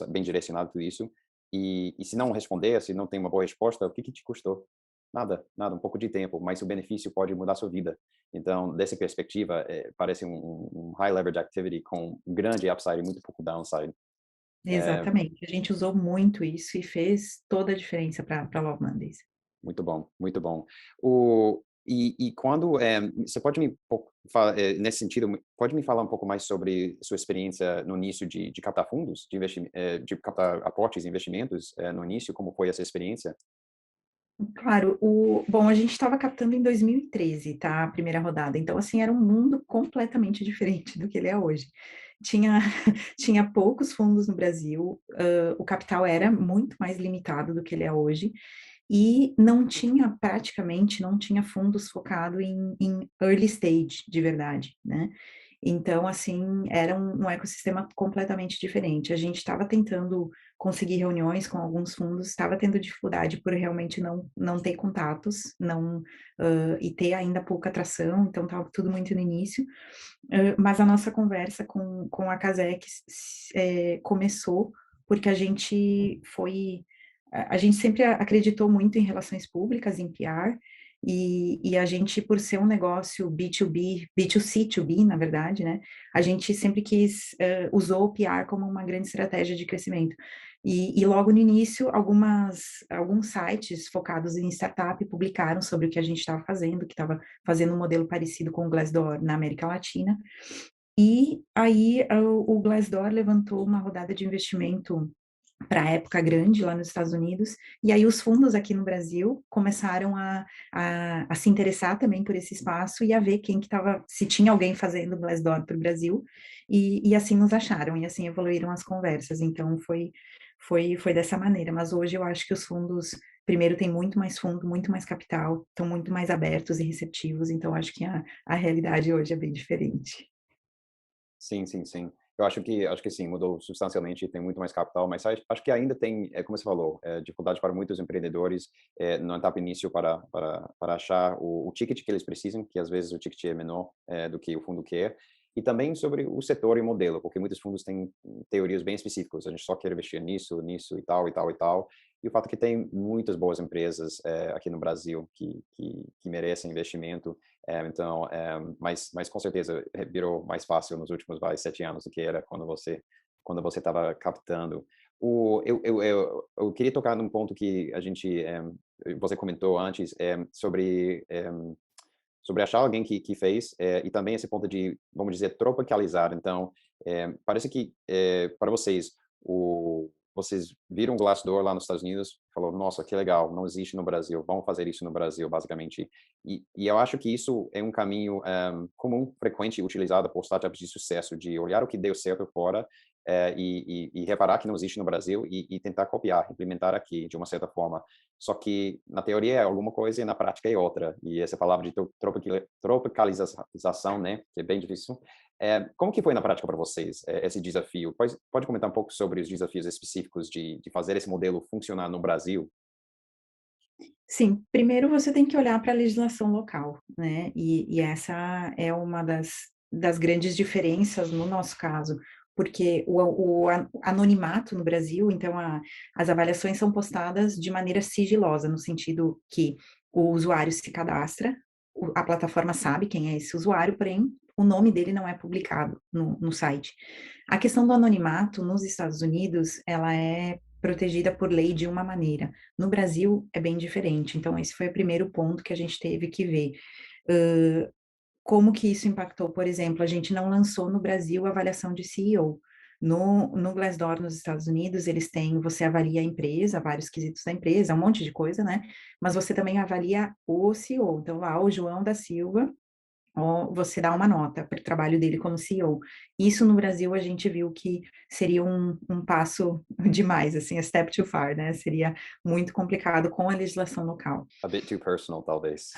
bem direcionado tudo isso, e se não responder, se não tem uma boa resposta, o que que te custou? Nada, nada, um pouco de tempo, mas o benefício pode mudar a sua vida. Então, dessa perspectiva, parece um high leverage activity com grande upside e muito pouco downside. É, Exatamente. A gente usou muito isso e fez toda a diferença para Love Mondays. muito bom, muito bom. E quando, você pode nesse sentido, pode me falar um pouco mais sobre sua experiência no início de captar fundos, de captar aportes e investimentos, no início, como foi essa experiência? Claro, bom, a gente estava captando em 2013, tá, a primeira rodada, então, assim, era um mundo completamente diferente do que ele é hoje. Tinha tinha poucos fundos no Brasil, o capital era muito mais limitado do que ele é hoje, e praticamente não tinha fundos focado em early stage, de verdade, né? Então, assim, era um ecossistema completamente diferente. A gente estava tentando conseguir reuniões com alguns fundos, estava tendo dificuldade por realmente não ter contatos, e ter ainda pouca atração, então estava tudo muito no início. Mas a nossa conversa com a Casec começou porque a gente sempre acreditou muito em relações públicas, em PR, e a gente, por ser um negócio B2B, B2C2B, na verdade, né, a gente sempre usou o PR como uma grande estratégia de crescimento. E logo no início, alguns sites focados em startup publicaram sobre o que a gente estava fazendo, que estava fazendo um modelo parecido com o Glassdoor na América Latina. E aí o Glassdoor levantou uma rodada de investimento para a época grande lá nos Estados Unidos, e aí os fundos aqui no Brasil começaram a se interessar também por esse espaço e a ver quem que estava, se tinha alguém fazendo Glassdoor para o Brasil, e assim nos acharam, e assim evoluíram as conversas, então foi dessa maneira, mas hoje eu acho que os fundos, primeiro, tem muito mais fundo, muito mais capital, estão muito mais abertos e receptivos, então acho que a realidade hoje é bem diferente. Sim, sim, sim. Eu acho que sim, mudou substancialmente, tem muito mais capital, mas acho que ainda tem, como você falou, dificuldade para muitos empreendedores no etapa início para achar o ticket que eles precisam, que às vezes o ticket é menor do que o fundo quer, e também sobre o setor e modelo, porque muitos fundos têm teorias bem específicas, a gente só quer investir nisso, nisso e tal, e tal, e tal, e o fato é que tem muitas boas empresas aqui no Brasil que merecem investimento, então, mas com certeza virou mais fácil nos últimos 7 anos do que era quando você estava captando. Eu queria tocar num ponto que você comentou antes, sobre achar alguém que fez, e também esse ponto de, vamos dizer, tropicalizar. Então, parece que para vocês, vocês viram o Glassdoor lá nos Estados Unidos, falou, nossa, que legal, não existe no Brasil, vamos fazer isso no Brasil, basicamente. E eu acho que isso é um caminho comum, frequente, utilizado por startups de sucesso, de olhar o que deu certo fora e reparar que não existe no Brasil e tentar copiar, implementar aqui de uma certa forma. Só que na teoria é alguma coisa e na prática é outra. E essa palavra de tropicalização, né, que é bem difícil. Como que foi na prática para vocês esse desafio? Pode comentar um pouco sobre os desafios específicos de fazer esse modelo funcionar no Brasil? Sim, primeiro você tem que olhar para a legislação local, né? E essa é uma das grandes diferenças no nosso caso, porque o anonimato no Brasil, então as avaliações são postadas de maneira sigilosa, no sentido que o usuário se cadastra, a plataforma sabe quem é esse usuário, porém o nome dele não é publicado no site. A questão do anonimato nos Estados Unidos, ela é protegida por lei de uma maneira. No Brasil é bem diferente, então esse foi o primeiro ponto que a gente teve que ver. Como que isso impactou, por exemplo, a gente não lançou no Brasil a avaliação de CEO. No Glassdoor, nos Estados Unidos, você avalia a empresa, vários quesitos da empresa, um monte de coisa, né? Mas você também avalia o CEO. Então, lá, o João da Silva, você dá uma nota para o trabalho dele como CEO. Isso no Brasil a gente viu que seria um passo demais, assim, a step too far, né? Seria muito complicado com a legislação local. A bit too personal, talvez.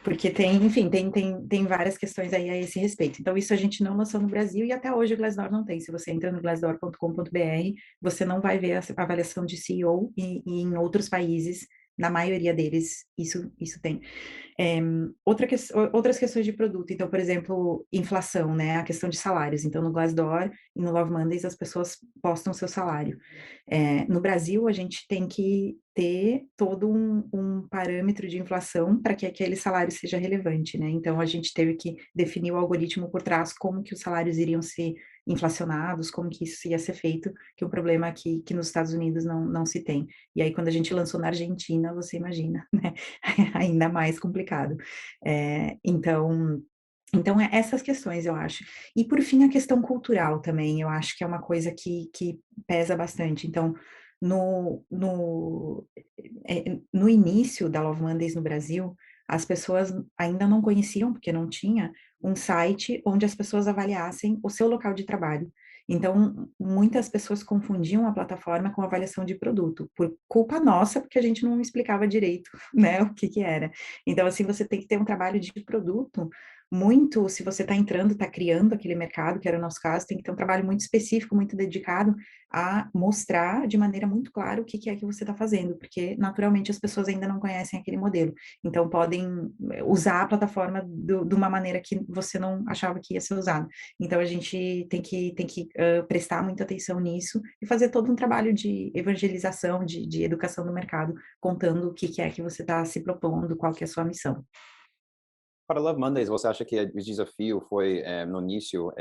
Porque enfim, tem várias questões aí a esse respeito. Então, isso a gente não lançou no Brasil e até hoje o Glassdoor não tem. Se você entra no glassdoor.com.br, você não vai ver a avaliação de CEO e em outros países, na maioria deles, isso tem. É, outras questões de produto, então, por exemplo, inflação, né, a questão de salários. Então, no Glassdoor e no Love Mondays, as pessoas postam seu salário. No Brasil, a gente tem que ter todo um parâmetro de inflação para que aquele salário seja relevante, né? Então, a gente teve que definir o algoritmo por trás, como que os salários iriam ser inflacionados, como que isso ia ser feito, que é um problema que nos Estados Unidos não se tem. E aí, quando a gente lançou na Argentina, você imagina, né? Ainda mais complicado. Então, essas questões, eu acho. E, por fim, a questão cultural também, eu acho que é uma coisa que pesa bastante. Então, no início da Love Mondays no Brasil, as pessoas ainda não conheciam, porque não tinha, um site onde as pessoas avaliassem o seu local de trabalho. Então, muitas pessoas confundiam a plataforma com avaliação de produto, por culpa nossa, porque a gente não explicava direito, né, o que que era. Então, assim, você tem que ter um trabalho de produto muito, se você está entrando, está criando aquele mercado, que era o nosso caso, tem que ter um trabalho muito específico, muito dedicado a mostrar de maneira muito clara o que que é que você está fazendo, porque naturalmente as pessoas ainda não conhecem aquele modelo. Então, podem usar a plataforma de uma maneira que você não achava que ia ser usada. Então, a gente tem que prestar muita atenção nisso e fazer todo um trabalho de evangelização, de educação do mercado, contando o que que é que você está se propondo, qual que é a sua missão. Para Love Mondays, você acha que o desafio foi, no início,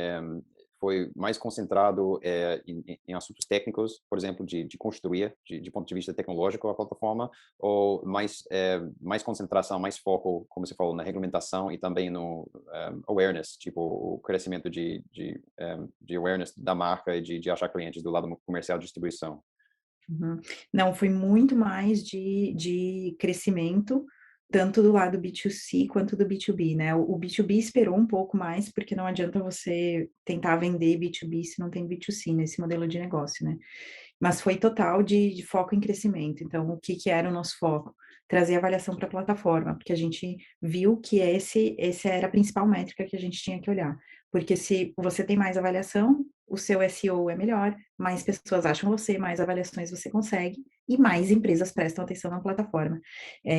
foi mais concentrado em assuntos técnicos, por exemplo, de construir, de ponto de vista tecnológico, a plataforma, ou mais concentração, mais foco, como você falou, na regulamentação e também no awareness, tipo o crescimento de awareness da marca e de achar clientes do lado comercial de distribuição? Uhum. Não, foi muito mais de crescimento, tanto do lado B2C quanto do B2B, né? O B2B esperou um pouco mais, porque não adianta você tentar vender B2B se não tem B2C nesse modelo de negócio, né? Mas foi total de foco em crescimento. Então, o que que era o nosso foco? Trazer avaliação para a plataforma, porque a gente viu que esse era a principal métrica que a gente tinha que olhar. Porque se você tem mais avaliação, o seu SEO é melhor, mais pessoas acham você, mais avaliações você consegue, e mais empresas prestam atenção na plataforma.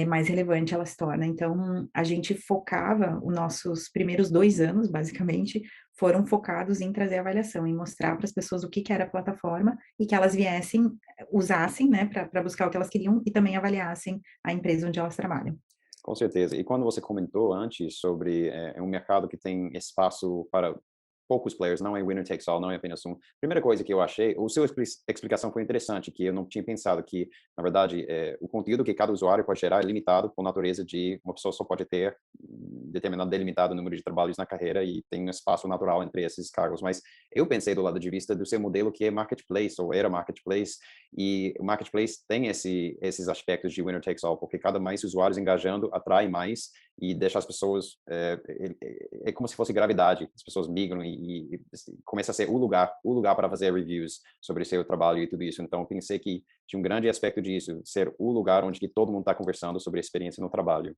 Mais relevante ela se torna. Então, a gente focava os nossos primeiros 2 anos, basicamente, foram focados em trazer avaliação, em mostrar para as pessoas o que que era a plataforma e que elas viessem, usassem, né, para buscar o que elas queriam e também avaliassem a empresa onde elas trabalham. Com certeza. E quando você comentou antes sobre um mercado que tem espaço para poucos players, não é winner takes all, não é apenas um. Primeira coisa que eu achei, o seu explicação foi interessante, que eu não tinha pensado que, na verdade, o conteúdo que cada usuário pode gerar é limitado por natureza de uma pessoa só pode ter determinado delimitado número de trabalhos na carreira e tem um espaço natural entre esses cargos. Mas eu pensei do lado de vista do seu modelo que é marketplace ou era marketplace e o marketplace tem esses aspectos de winner takes all, porque cada mais usuários engajando atrai mais e deixa as pessoas é como se fosse gravidade, as pessoas migram e começa a ser o lugar para fazer reviews sobre seu trabalho e tudo isso. Então pensei que tinha um grande aspecto disso, ser o lugar onde que todo mundo está conversando sobre a experiência no trabalho.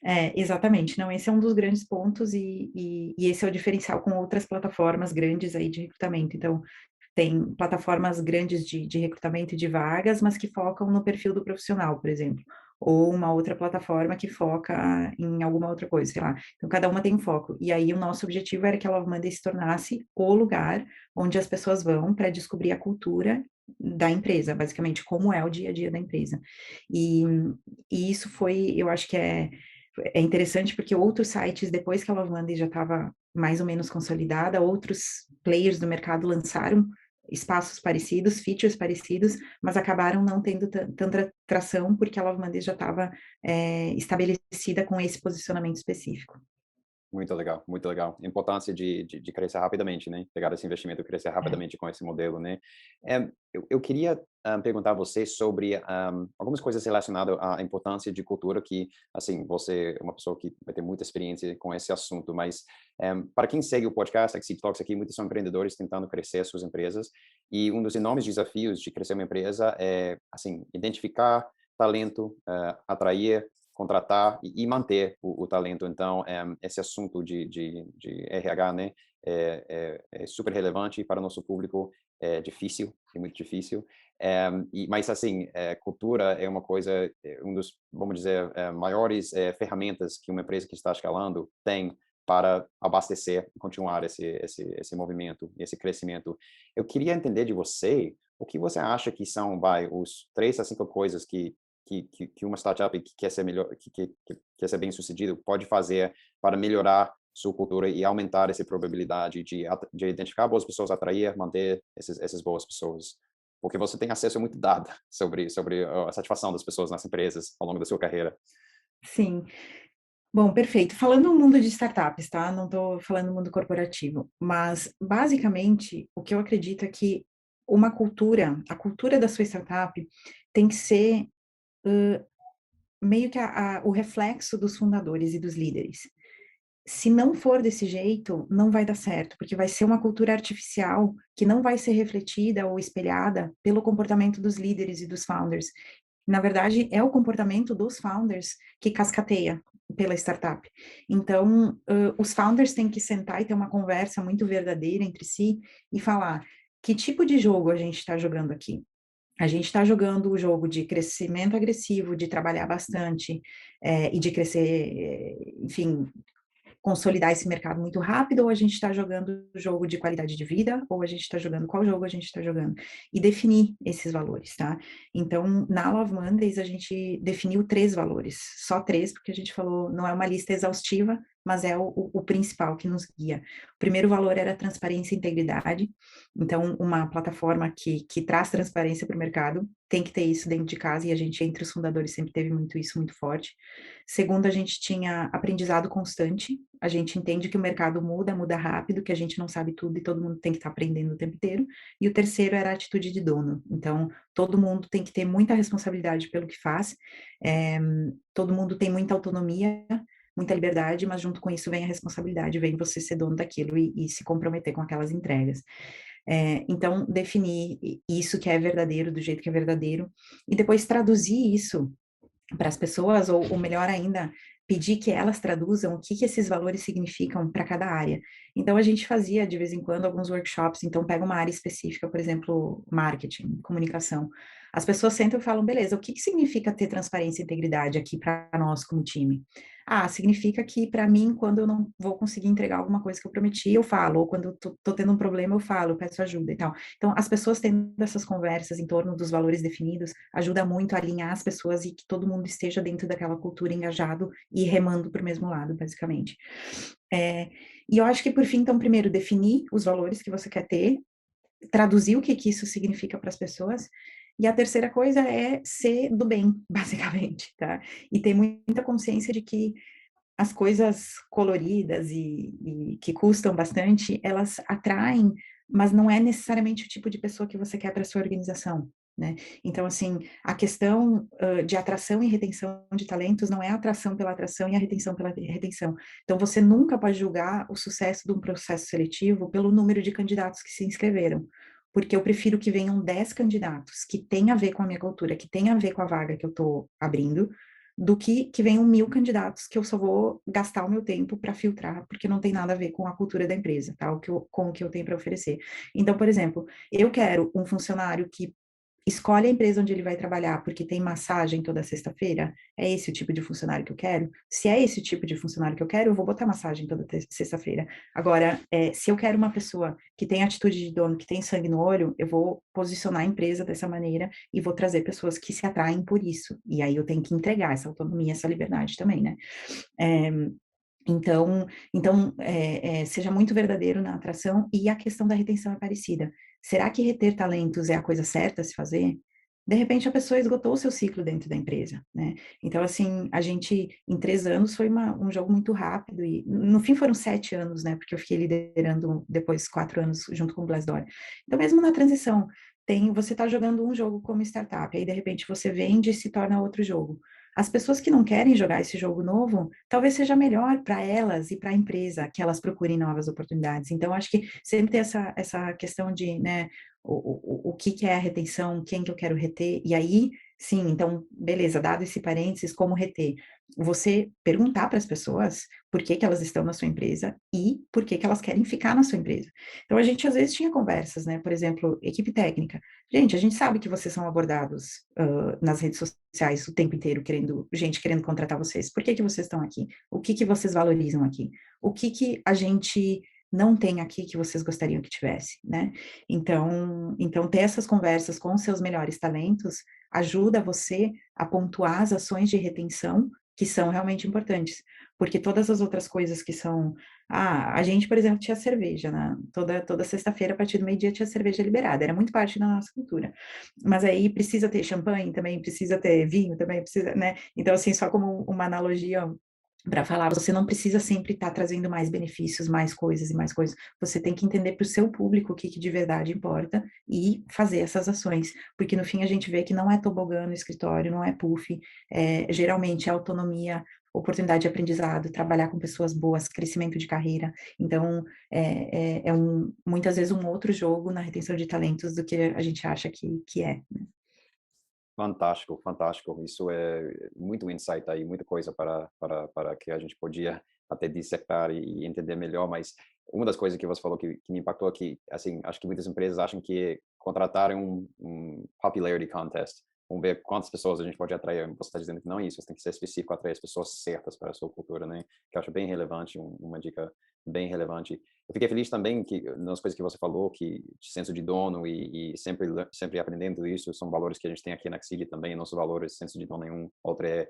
É, exatamente. Não, esse é um dos grandes pontos e esse é o diferencial com outras plataformas grandes aí de recrutamento. Então, tem plataformas grandes de recrutamento de vagas, mas que focam no perfil do profissional, por exemplo. Ou uma outra plataforma que foca em alguma outra coisa, sei lá. Então, cada uma tem um foco. E aí, o nosso objetivo era que a Love Monday se tornasse o lugar onde as pessoas vão para descobrir a cultura da empresa, basicamente, como é o dia a dia da empresa. E, e isso foi, eu acho que é interessante porque outros sites, depois que a Love Monday já estava mais ou menos consolidada, outros players do mercado lançaram espaços parecidos, features parecidos, mas acabaram não tendo tanta tração porque a Love Monday já estava estabelecida com esse posicionamento específico. Muito legal, muito legal. A importância de crescer rapidamente, né? Pegar esse investimento e crescer É. rapidamente com esse modelo, né? Eu queria perguntar a você sobre algumas coisas relacionadas à importância de cultura, que, assim, você é uma pessoa que vai ter muita experiência com esse assunto, mas para quem segue o podcast Exit Talks aqui, muitos são empreendedores tentando crescer suas empresas, e um dos enormes desafios de crescer uma empresa é, assim, identificar talento, atrair contratar e manter o talento. Então, esse assunto de RH, né, é super relevante para o nosso público, é difícil, é muito difícil. Mas, assim, cultura é uma coisa, um dos, vamos dizer, maiores ferramentas que uma empresa que está escalando tem para abastecer e continuar esse movimento, esse crescimento. Eu queria entender de você o que você acha que são, os 3 a 5 coisas que uma startup que quer ser melhor, que quer ser bem-sucedido pode fazer para melhorar sua cultura e aumentar essa probabilidade de identificar boas pessoas, atrair, manter essas boas pessoas? Porque você tem acesso a muito dado sobre a satisfação das pessoas nas empresas ao longo da sua carreira. Sim. Bom, perfeito. Falando no mundo de startups, tá? Não estou falando no mundo corporativo, mas basicamente o que eu acredito é que uma cultura, a cultura da sua startup tem que ser meio que o reflexo dos fundadores e dos líderes. se não for desse jeito, não vai dar certo, porque vai ser uma cultura artificial que não vai ser refletida ou espelhada pelo comportamento dos líderes e dos founders. Na verdade, é o comportamento dos founders que cascateia pela startup. Então, os founders têm que sentar e ter uma conversa muito verdadeira entre si e falar que tipo de jogo a gente está jogando aqui. A gente está jogando o jogo de crescimento agressivo, de trabalhar bastante, e de crescer, enfim, consolidar esse mercado muito rápido, ou a gente está jogando jogo de qualidade de vida, ou a gente está jogando qual jogo a gente está jogando, e definir esses valores, tá? Então, na Love Mondays, a gente definiu 3 valores, só 3, porque a gente falou, não é uma lista exaustiva, mas é o principal que nos guia. O primeiro valor era transparência e integridade, então, uma plataforma que traz transparência para o mercado, tem que ter isso dentro de casa, e a gente, entre os fundadores, sempre teve muito isso, muito forte. Segundo, a gente tinha aprendizado constante, a gente entende que o mercado muda, muda rápido, que a gente não sabe tudo e todo mundo tem que estar aprendendo o tempo inteiro. E o terceiro era a atitude de dono. Então, todo mundo tem que ter muita responsabilidade pelo que faz, é, todo mundo tem muita autonomia, muita liberdade, mas junto com isso vem a responsabilidade, vem você ser dono daquilo e se comprometer com aquelas entregas. Então, definir isso que é verdadeiro, do jeito que é verdadeiro, e depois traduzir isso para as pessoas, ou melhor ainda, pedir que elas traduzam o que esses valores significam para cada área. Então, a gente fazia, de vez em quando, alguns workshops, então pega uma área específica, por exemplo, marketing, comunicação. As pessoas sentam e falam, beleza, o que significa ter transparência e integridade aqui para nós como time? Ah, significa que para mim, quando eu não vou conseguir entregar alguma coisa que eu prometi, eu falo, ou quando eu tô tendo um problema, eu falo, eu peço ajuda e tal. Então, as pessoas tendo essas conversas em torno dos valores definidos, ajuda muito a alinhar as pessoas e que todo mundo esteja dentro daquela cultura engajado e remando para o mesmo lado, basicamente. E eu acho que, por fim, então, primeiro, definir os valores que você quer ter, traduzir o que isso significa para as pessoas, e a terceira coisa é ser do bem, basicamente, tá? E ter muita consciência de que as coisas coloridas e que custam bastante, elas atraem, mas não é necessariamente o tipo de pessoa que você quer para sua organização, né? Então, assim, a questão de atração e retenção de talentos não é a atração pela atração e a retenção pela retenção. Então, você nunca pode julgar o sucesso de um processo seletivo pelo número de candidatos que se inscreveram, porque eu prefiro que venham 10 candidatos que tenham a ver com a minha cultura, que tenham a ver com a vaga que eu estou abrindo, do que venham 1.000 candidatos que eu só vou gastar o meu tempo para filtrar, porque não tem nada a ver com a cultura da empresa, tá? Com o que eu tenho para oferecer. Então, por exemplo, eu quero um funcionário que escolhe a empresa onde ele vai trabalhar porque tem massagem toda sexta-feira. É esse o tipo de funcionário que eu quero? Se é esse o tipo de funcionário que eu quero, eu vou botar massagem toda sexta-feira. Agora, se eu quero uma pessoa que tem atitude de dono, que tem sangue no olho, eu vou posicionar a empresa dessa maneira e vou trazer pessoas que se atraem por isso. E aí eu tenho que entregar essa autonomia, essa liberdade também, né? É, então, seja muito verdadeiro na atração, e a questão da retenção é parecida. Será que reter talentos é a coisa certa a se fazer? De repente, a pessoa esgotou o seu ciclo dentro da empresa, né? Então, assim, a gente, em 3 anos, foi um jogo muito rápido, e no fim foram 7 anos, né? Porque eu fiquei liderando depois 4 anos junto com o Glassdoor. Então, mesmo na transição, você está jogando um jogo como startup, aí de repente você vende e se torna outro jogo. As pessoas que não querem jogar esse jogo novo, talvez seja melhor para elas e para a empresa que elas procurem novas oportunidades. Então, acho que sempre tem essa questão de, né, o que é a retenção, quem que eu quero reter, e aí, sim, então, beleza, dado esse parênteses, como reter? Você perguntar para as pessoas por que elas estão na sua empresa e por que elas querem ficar na sua empresa. Então, a gente às vezes tinha conversas, né, por exemplo, equipe técnica. Gente, a gente sabe que vocês são abordados nas redes sociais o tempo inteiro, gente querendo contratar vocês. Por que vocês estão aqui? O que vocês valorizam aqui? O que a gente não tem aqui que vocês gostariam que tivesse, né? Então ter essas conversas com os seus melhores talentos ajuda você a pontuar as ações de retenção que são realmente importantes, porque todas as outras coisas que são, a gente, por exemplo, tinha cerveja, né? Toda sexta-feira, a partir do meio-dia, tinha cerveja liberada, era muito parte da nossa cultura. Mas aí precisa ter champanhe também, precisa ter vinho também, precisa, né? Então, assim, só como uma analogia para falar, você não precisa sempre estar trazendo mais benefícios, mais coisas e mais coisas. Você tem que entender para o seu público o que de verdade importa e fazer essas ações, porque no fim a gente vê que não é tobogã no escritório, não é puff, geralmente é autonomia, oportunidade de aprendizado, trabalhar com pessoas boas, crescimento de carreira. Então, muitas vezes um outro jogo na retenção de talentos do que a gente acha que é. Fantástico, fantástico. Isso é muito insight aí, muita coisa para que a gente podia até dissecar e entender melhor, mas uma das coisas que você falou que me impactou aqui, assim, acho que muitas empresas acham que contratar é um popularity contest. Vamos ver quantas pessoas a gente pode atrair. Você está dizendo que não é isso, você tem que ser específico, atrair as pessoas certas para a sua cultura, né? Que eu acho bem relevante, uma dica bem relevante. Eu fiquei feliz também que nas coisas que você falou, que senso de dono e sempre aprendendo isso, são valores que a gente tem aqui na Exceed também, nossos valores, senso de dono é um, outro é,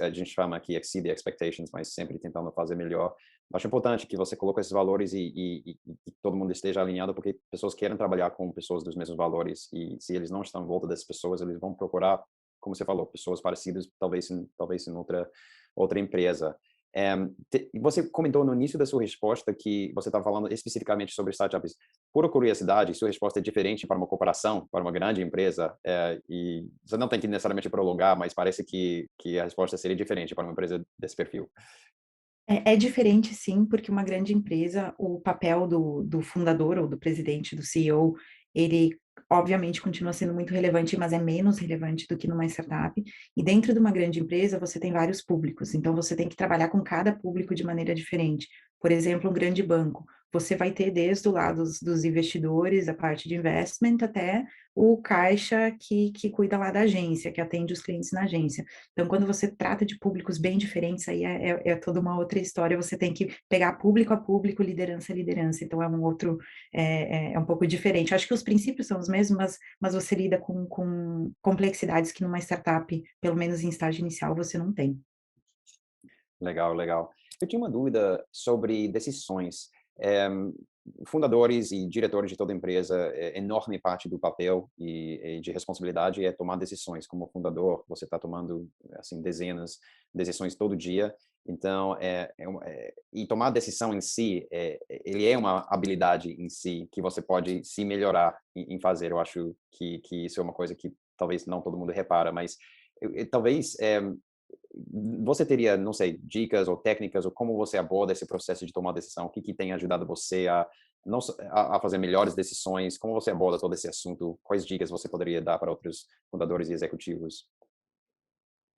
a gente chama aqui Exceed Expectations, mas sempre tentando fazer melhor. Acho importante que você coloque esses valores e que todo mundo esteja alinhado, porque pessoas querem trabalhar com pessoas dos mesmos valores, e se eles não estão em volta dessas pessoas, eles vão procurar, como você falou, pessoas parecidas, talvez em outra empresa. Você comentou no início da sua resposta que você estava falando especificamente sobre startups. Por curiosidade, sua resposta é diferente para uma corporação, para uma grande empresa, e você não tem que necessariamente prolongar, mas parece que a resposta seria diferente para uma empresa desse perfil. É diferente, sim, porque uma grande empresa, o papel do fundador ou do presidente, do CEO, ele obviamente continua sendo muito relevante, mas é menos relevante do que numa startup. E dentro de uma grande empresa, você tem vários públicos, então você tem que trabalhar com cada público de maneira diferente. Por exemplo, um grande banco, você vai ter desde o lado dos investidores, a parte de investment, até o caixa que cuida lá da agência, que atende os clientes na agência. Então, quando você trata de públicos bem diferentes, aí é toda uma outra história, você tem que pegar público a público, liderança a liderança, então é um pouco diferente. Acho que os princípios são os mesmos, mas você lida com complexidades que numa startup, pelo menos em estágio inicial, você não tem. Legal, legal. Eu tinha uma dúvida sobre decisões. Fundadores e diretores de toda empresa, enorme parte do papel e de responsabilidade é tomar decisões. Como fundador, você está tomando assim dezenas de decisões todo dia. Então, e tomar decisão em si, ele é uma habilidade em si que você pode se melhorar em fazer. Eu acho que isso é uma coisa que talvez não todo mundo repara, mas talvez você teria, não sei, dicas ou técnicas, ou como você aborda esse processo de tomar decisão? O que tem ajudado você não só a fazer melhores decisões? Como você aborda todo esse assunto? Quais dicas você poderia dar para outros fundadores e executivos?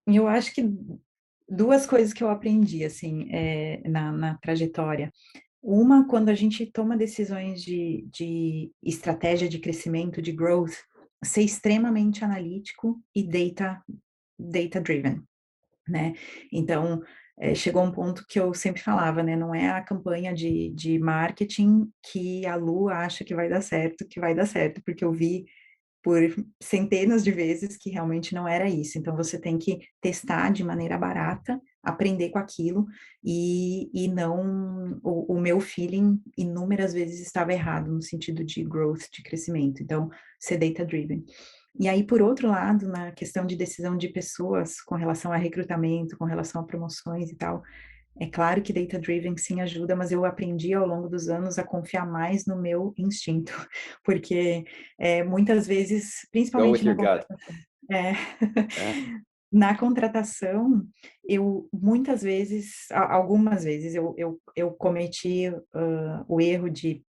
E eu acho que duas coisas que eu aprendi, assim, na trajetória. Uma, quando a gente toma decisões de estratégia de crescimento, de growth, ser extremamente analítico e data-driven, né? Então, chegou um ponto que eu sempre falava, né? Não é a campanha de marketing que a Lu acha que vai dar certo, porque eu vi por centenas de vezes que realmente não era isso. Então, você tem que testar de maneira barata, aprender com aquilo, e não. O meu feeling, inúmeras vezes, estava errado no sentido de growth, de crescimento. Então, ser data-driven. E aí, por outro lado, na questão de decisão de pessoas com relação a recrutamento, com relação a promoções e tal, é claro que data driven sim ajuda, mas eu aprendi ao longo dos anos a confiar mais no meu instinto, porque muitas vezes, Go with principalmente your na gut. contratação, é, É, na contratação, eu muitas vezes, algumas vezes, eu cometi o erro de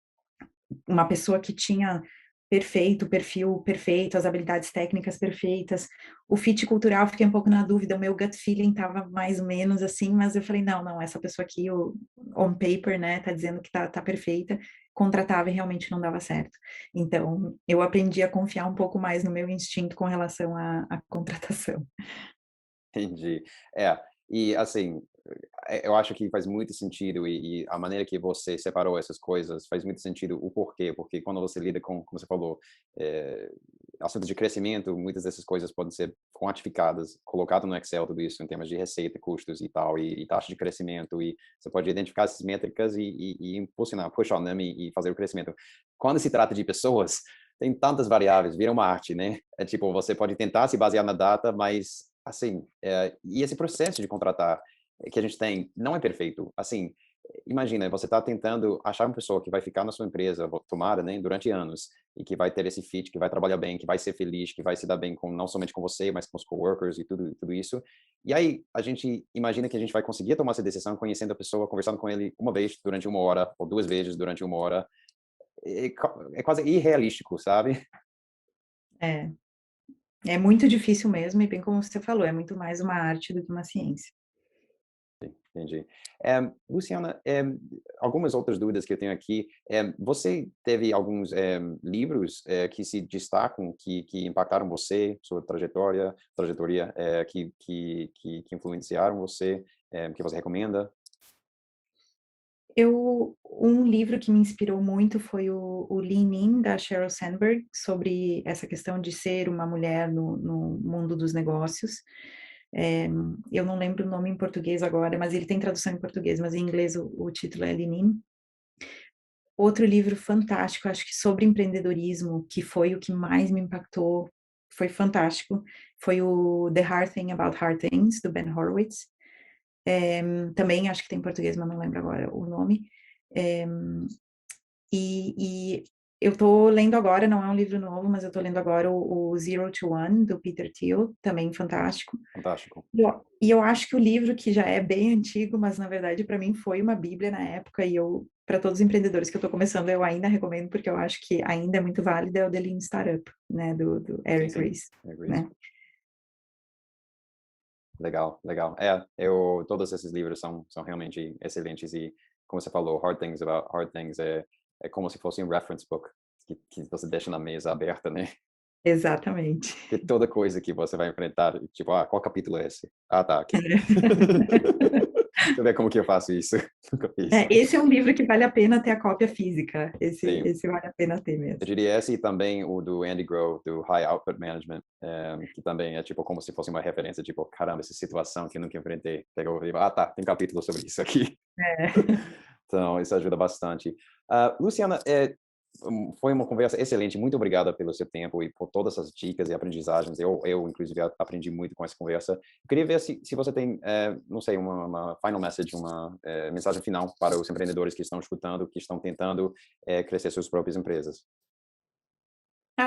uma pessoa que tinha perfeito, o perfil perfeito, as habilidades técnicas perfeitas, o fit cultural, fiquei um pouco na dúvida, o meu gut feeling estava mais ou menos assim, mas eu falei, não, essa pessoa aqui, o on paper, né, tá dizendo que tá perfeita, contratava e realmente não dava certo. Então, eu aprendi a confiar um pouco mais no meu instinto com relação à contratação. entendi. E assim, eu acho que faz muito sentido e a maneira que você separou essas coisas faz muito sentido o porquê, porque quando você lida com, como você falou, eh, assuntos de crescimento, muitas dessas coisas podem ser quantificadas, colocado no Excel tudo isso em termos de receita, custos e tal, e taxa de crescimento, e você pode identificar essas métricas e impulsionar, push on them e fazer o crescimento. Quando se trata de pessoas, tem tantas variáveis, vira uma arte, né? É tipo, você pode tentar se basear na data, mas assim, e esse processo de contratar que a gente tem não é perfeito. Assim, imagina, você está tentando achar uma pessoa que vai ficar na sua empresa, tomara, né, durante anos, e que vai ter esse fit, que vai trabalhar bem, que vai ser feliz, que vai se dar bem com, não somente com você, mas com os coworkers e tudo isso. E aí, a gente imagina que a gente vai conseguir tomar essa decisão conhecendo a pessoa, conversando com ele uma vez durante uma hora, ou duas vezes durante uma hora. É quase irrealístico, sabe? É, é muito difícil mesmo, e bem como você falou, é muito mais uma arte do que uma ciência. Entendi. Luciana, algumas outras dúvidas que eu tenho aqui. Você teve alguns livros que se destacam, que impactaram você, sua trajetória, que influenciaram você, que você recomenda? Um livro que me inspirou muito foi o Lean In, da Sheryl Sandberg, sobre essa questão de ser uma mulher no mundo dos negócios. Eu não lembro o nome em português agora, mas ele tem tradução em português, mas em inglês o título é Lean In. Outro livro fantástico, acho que sobre empreendedorismo, que foi o que mais me impactou, foi fantástico, foi o The Hard Thing About Hard Things, do Ben Horowitz. Também acho que tem em português, mas não lembro agora o nome. E eu estou lendo agora, não é um livro novo, mas eu estou lendo agora o Zero to One, do Peter Thiel, também fantástico. Fantástico. E eu acho que o livro, que já é bem antigo, mas na verdade para mim foi uma bíblia na época, e para todos os empreendedores que eu estou começando, eu ainda recomendo, porque eu acho que ainda é muito válido, é o The Lean Startup, né, do Sim, Eric sim. Ries, né? Legal, legal. Todos esses livros são realmente excelentes e, como você falou, Hard Things About Hard Things é como se fosse um reference book que você deixa na mesa aberta, né? Exatamente. De toda coisa que você vai enfrentar, tipo, qual capítulo é esse? Tá, aqui. Deixa eu ver como que eu faço isso. Nunca fiz. Esse é um livro que vale a pena ter a cópia física, Sim. esse vale a pena ter mesmo. Eu diria esse e também o do Andy Grove, do High Output Management, que também é tipo como se fosse uma referência, tipo, caramba, essa situação que eu nunca enfrentei. Pegou e tá, tem capítulo sobre isso aqui. Então, isso ajuda bastante. Luciana, foi uma conversa excelente. Muito obrigada pelo seu tempo e por todas essas dicas e aprendizagens. Eu inclusive, aprendi muito com essa conversa. Eu queria ver se você tem, não sei, uma final message, uma mensagem final para os empreendedores que estão escutando, que estão tentando crescer suas próprias empresas.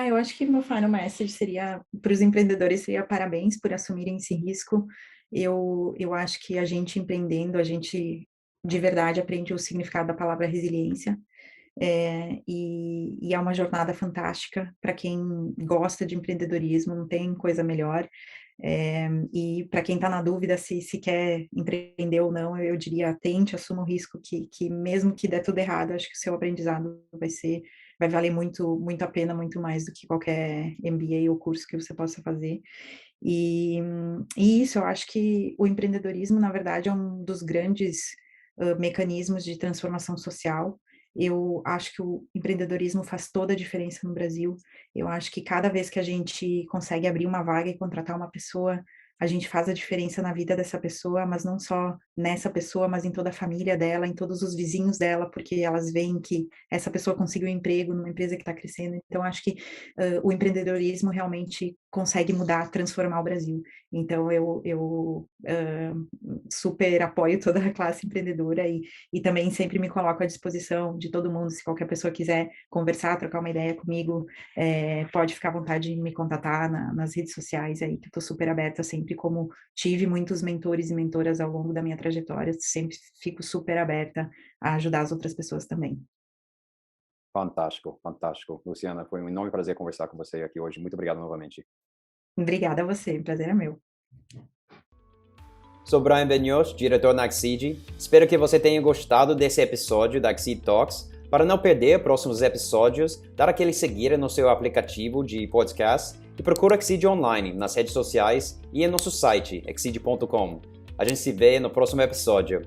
Eu acho que meu final message seria, para os empreendedores, seria parabéns por assumirem esse risco. Eu acho que a gente empreendendo, a gente de verdade aprende o significado da palavra resiliência. E é uma jornada fantástica para quem gosta de empreendedorismo, não tem coisa melhor. E para quem está na dúvida se quer empreender ou não, eu diria, tente, assuma o risco que mesmo que der tudo errado, acho que o seu aprendizado vai valer muito, muito a pena, muito mais do que qualquer MBA ou curso que você possa fazer. E isso, eu acho que o empreendedorismo, na verdade, é um dos grandes mecanismos de transformação social. Eu acho que o empreendedorismo faz toda a diferença no Brasil. Eu acho que cada vez que a gente consegue abrir uma vaga e contratar uma pessoa, a gente faz a diferença na vida dessa pessoa, mas não só nessa pessoa, mas em toda a família dela, em todos os vizinhos dela, porque elas veem que essa pessoa conseguiu um emprego numa empresa que está crescendo. Então, acho que o empreendedorismo realmente consegue mudar, transformar o Brasil. Então, eu super apoio toda a classe empreendedora e também sempre me coloco à disposição de todo mundo, se qualquer pessoa quiser conversar, trocar uma ideia comigo, pode ficar à vontade de me contatar nas redes sociais aí, que eu estou super aberta sempre, como tive muitos mentores e mentoras ao longo da minha trajetória, sempre fico super aberta a ajudar as outras pessoas também. Fantástico, fantástico. Luciana, foi um enorme prazer conversar com você aqui hoje. Muito obrigado novamente. Obrigada a você, o prazer é meu. Sou Brian Benioff, diretor na Axid. Espero que você tenha gostado desse episódio da Axid Talks. Para não perder próximos episódios, dar aquele seguir no seu aplicativo de podcast e procura Axid online nas redes sociais e em nosso site, axid.com. A gente se vê no próximo episódio.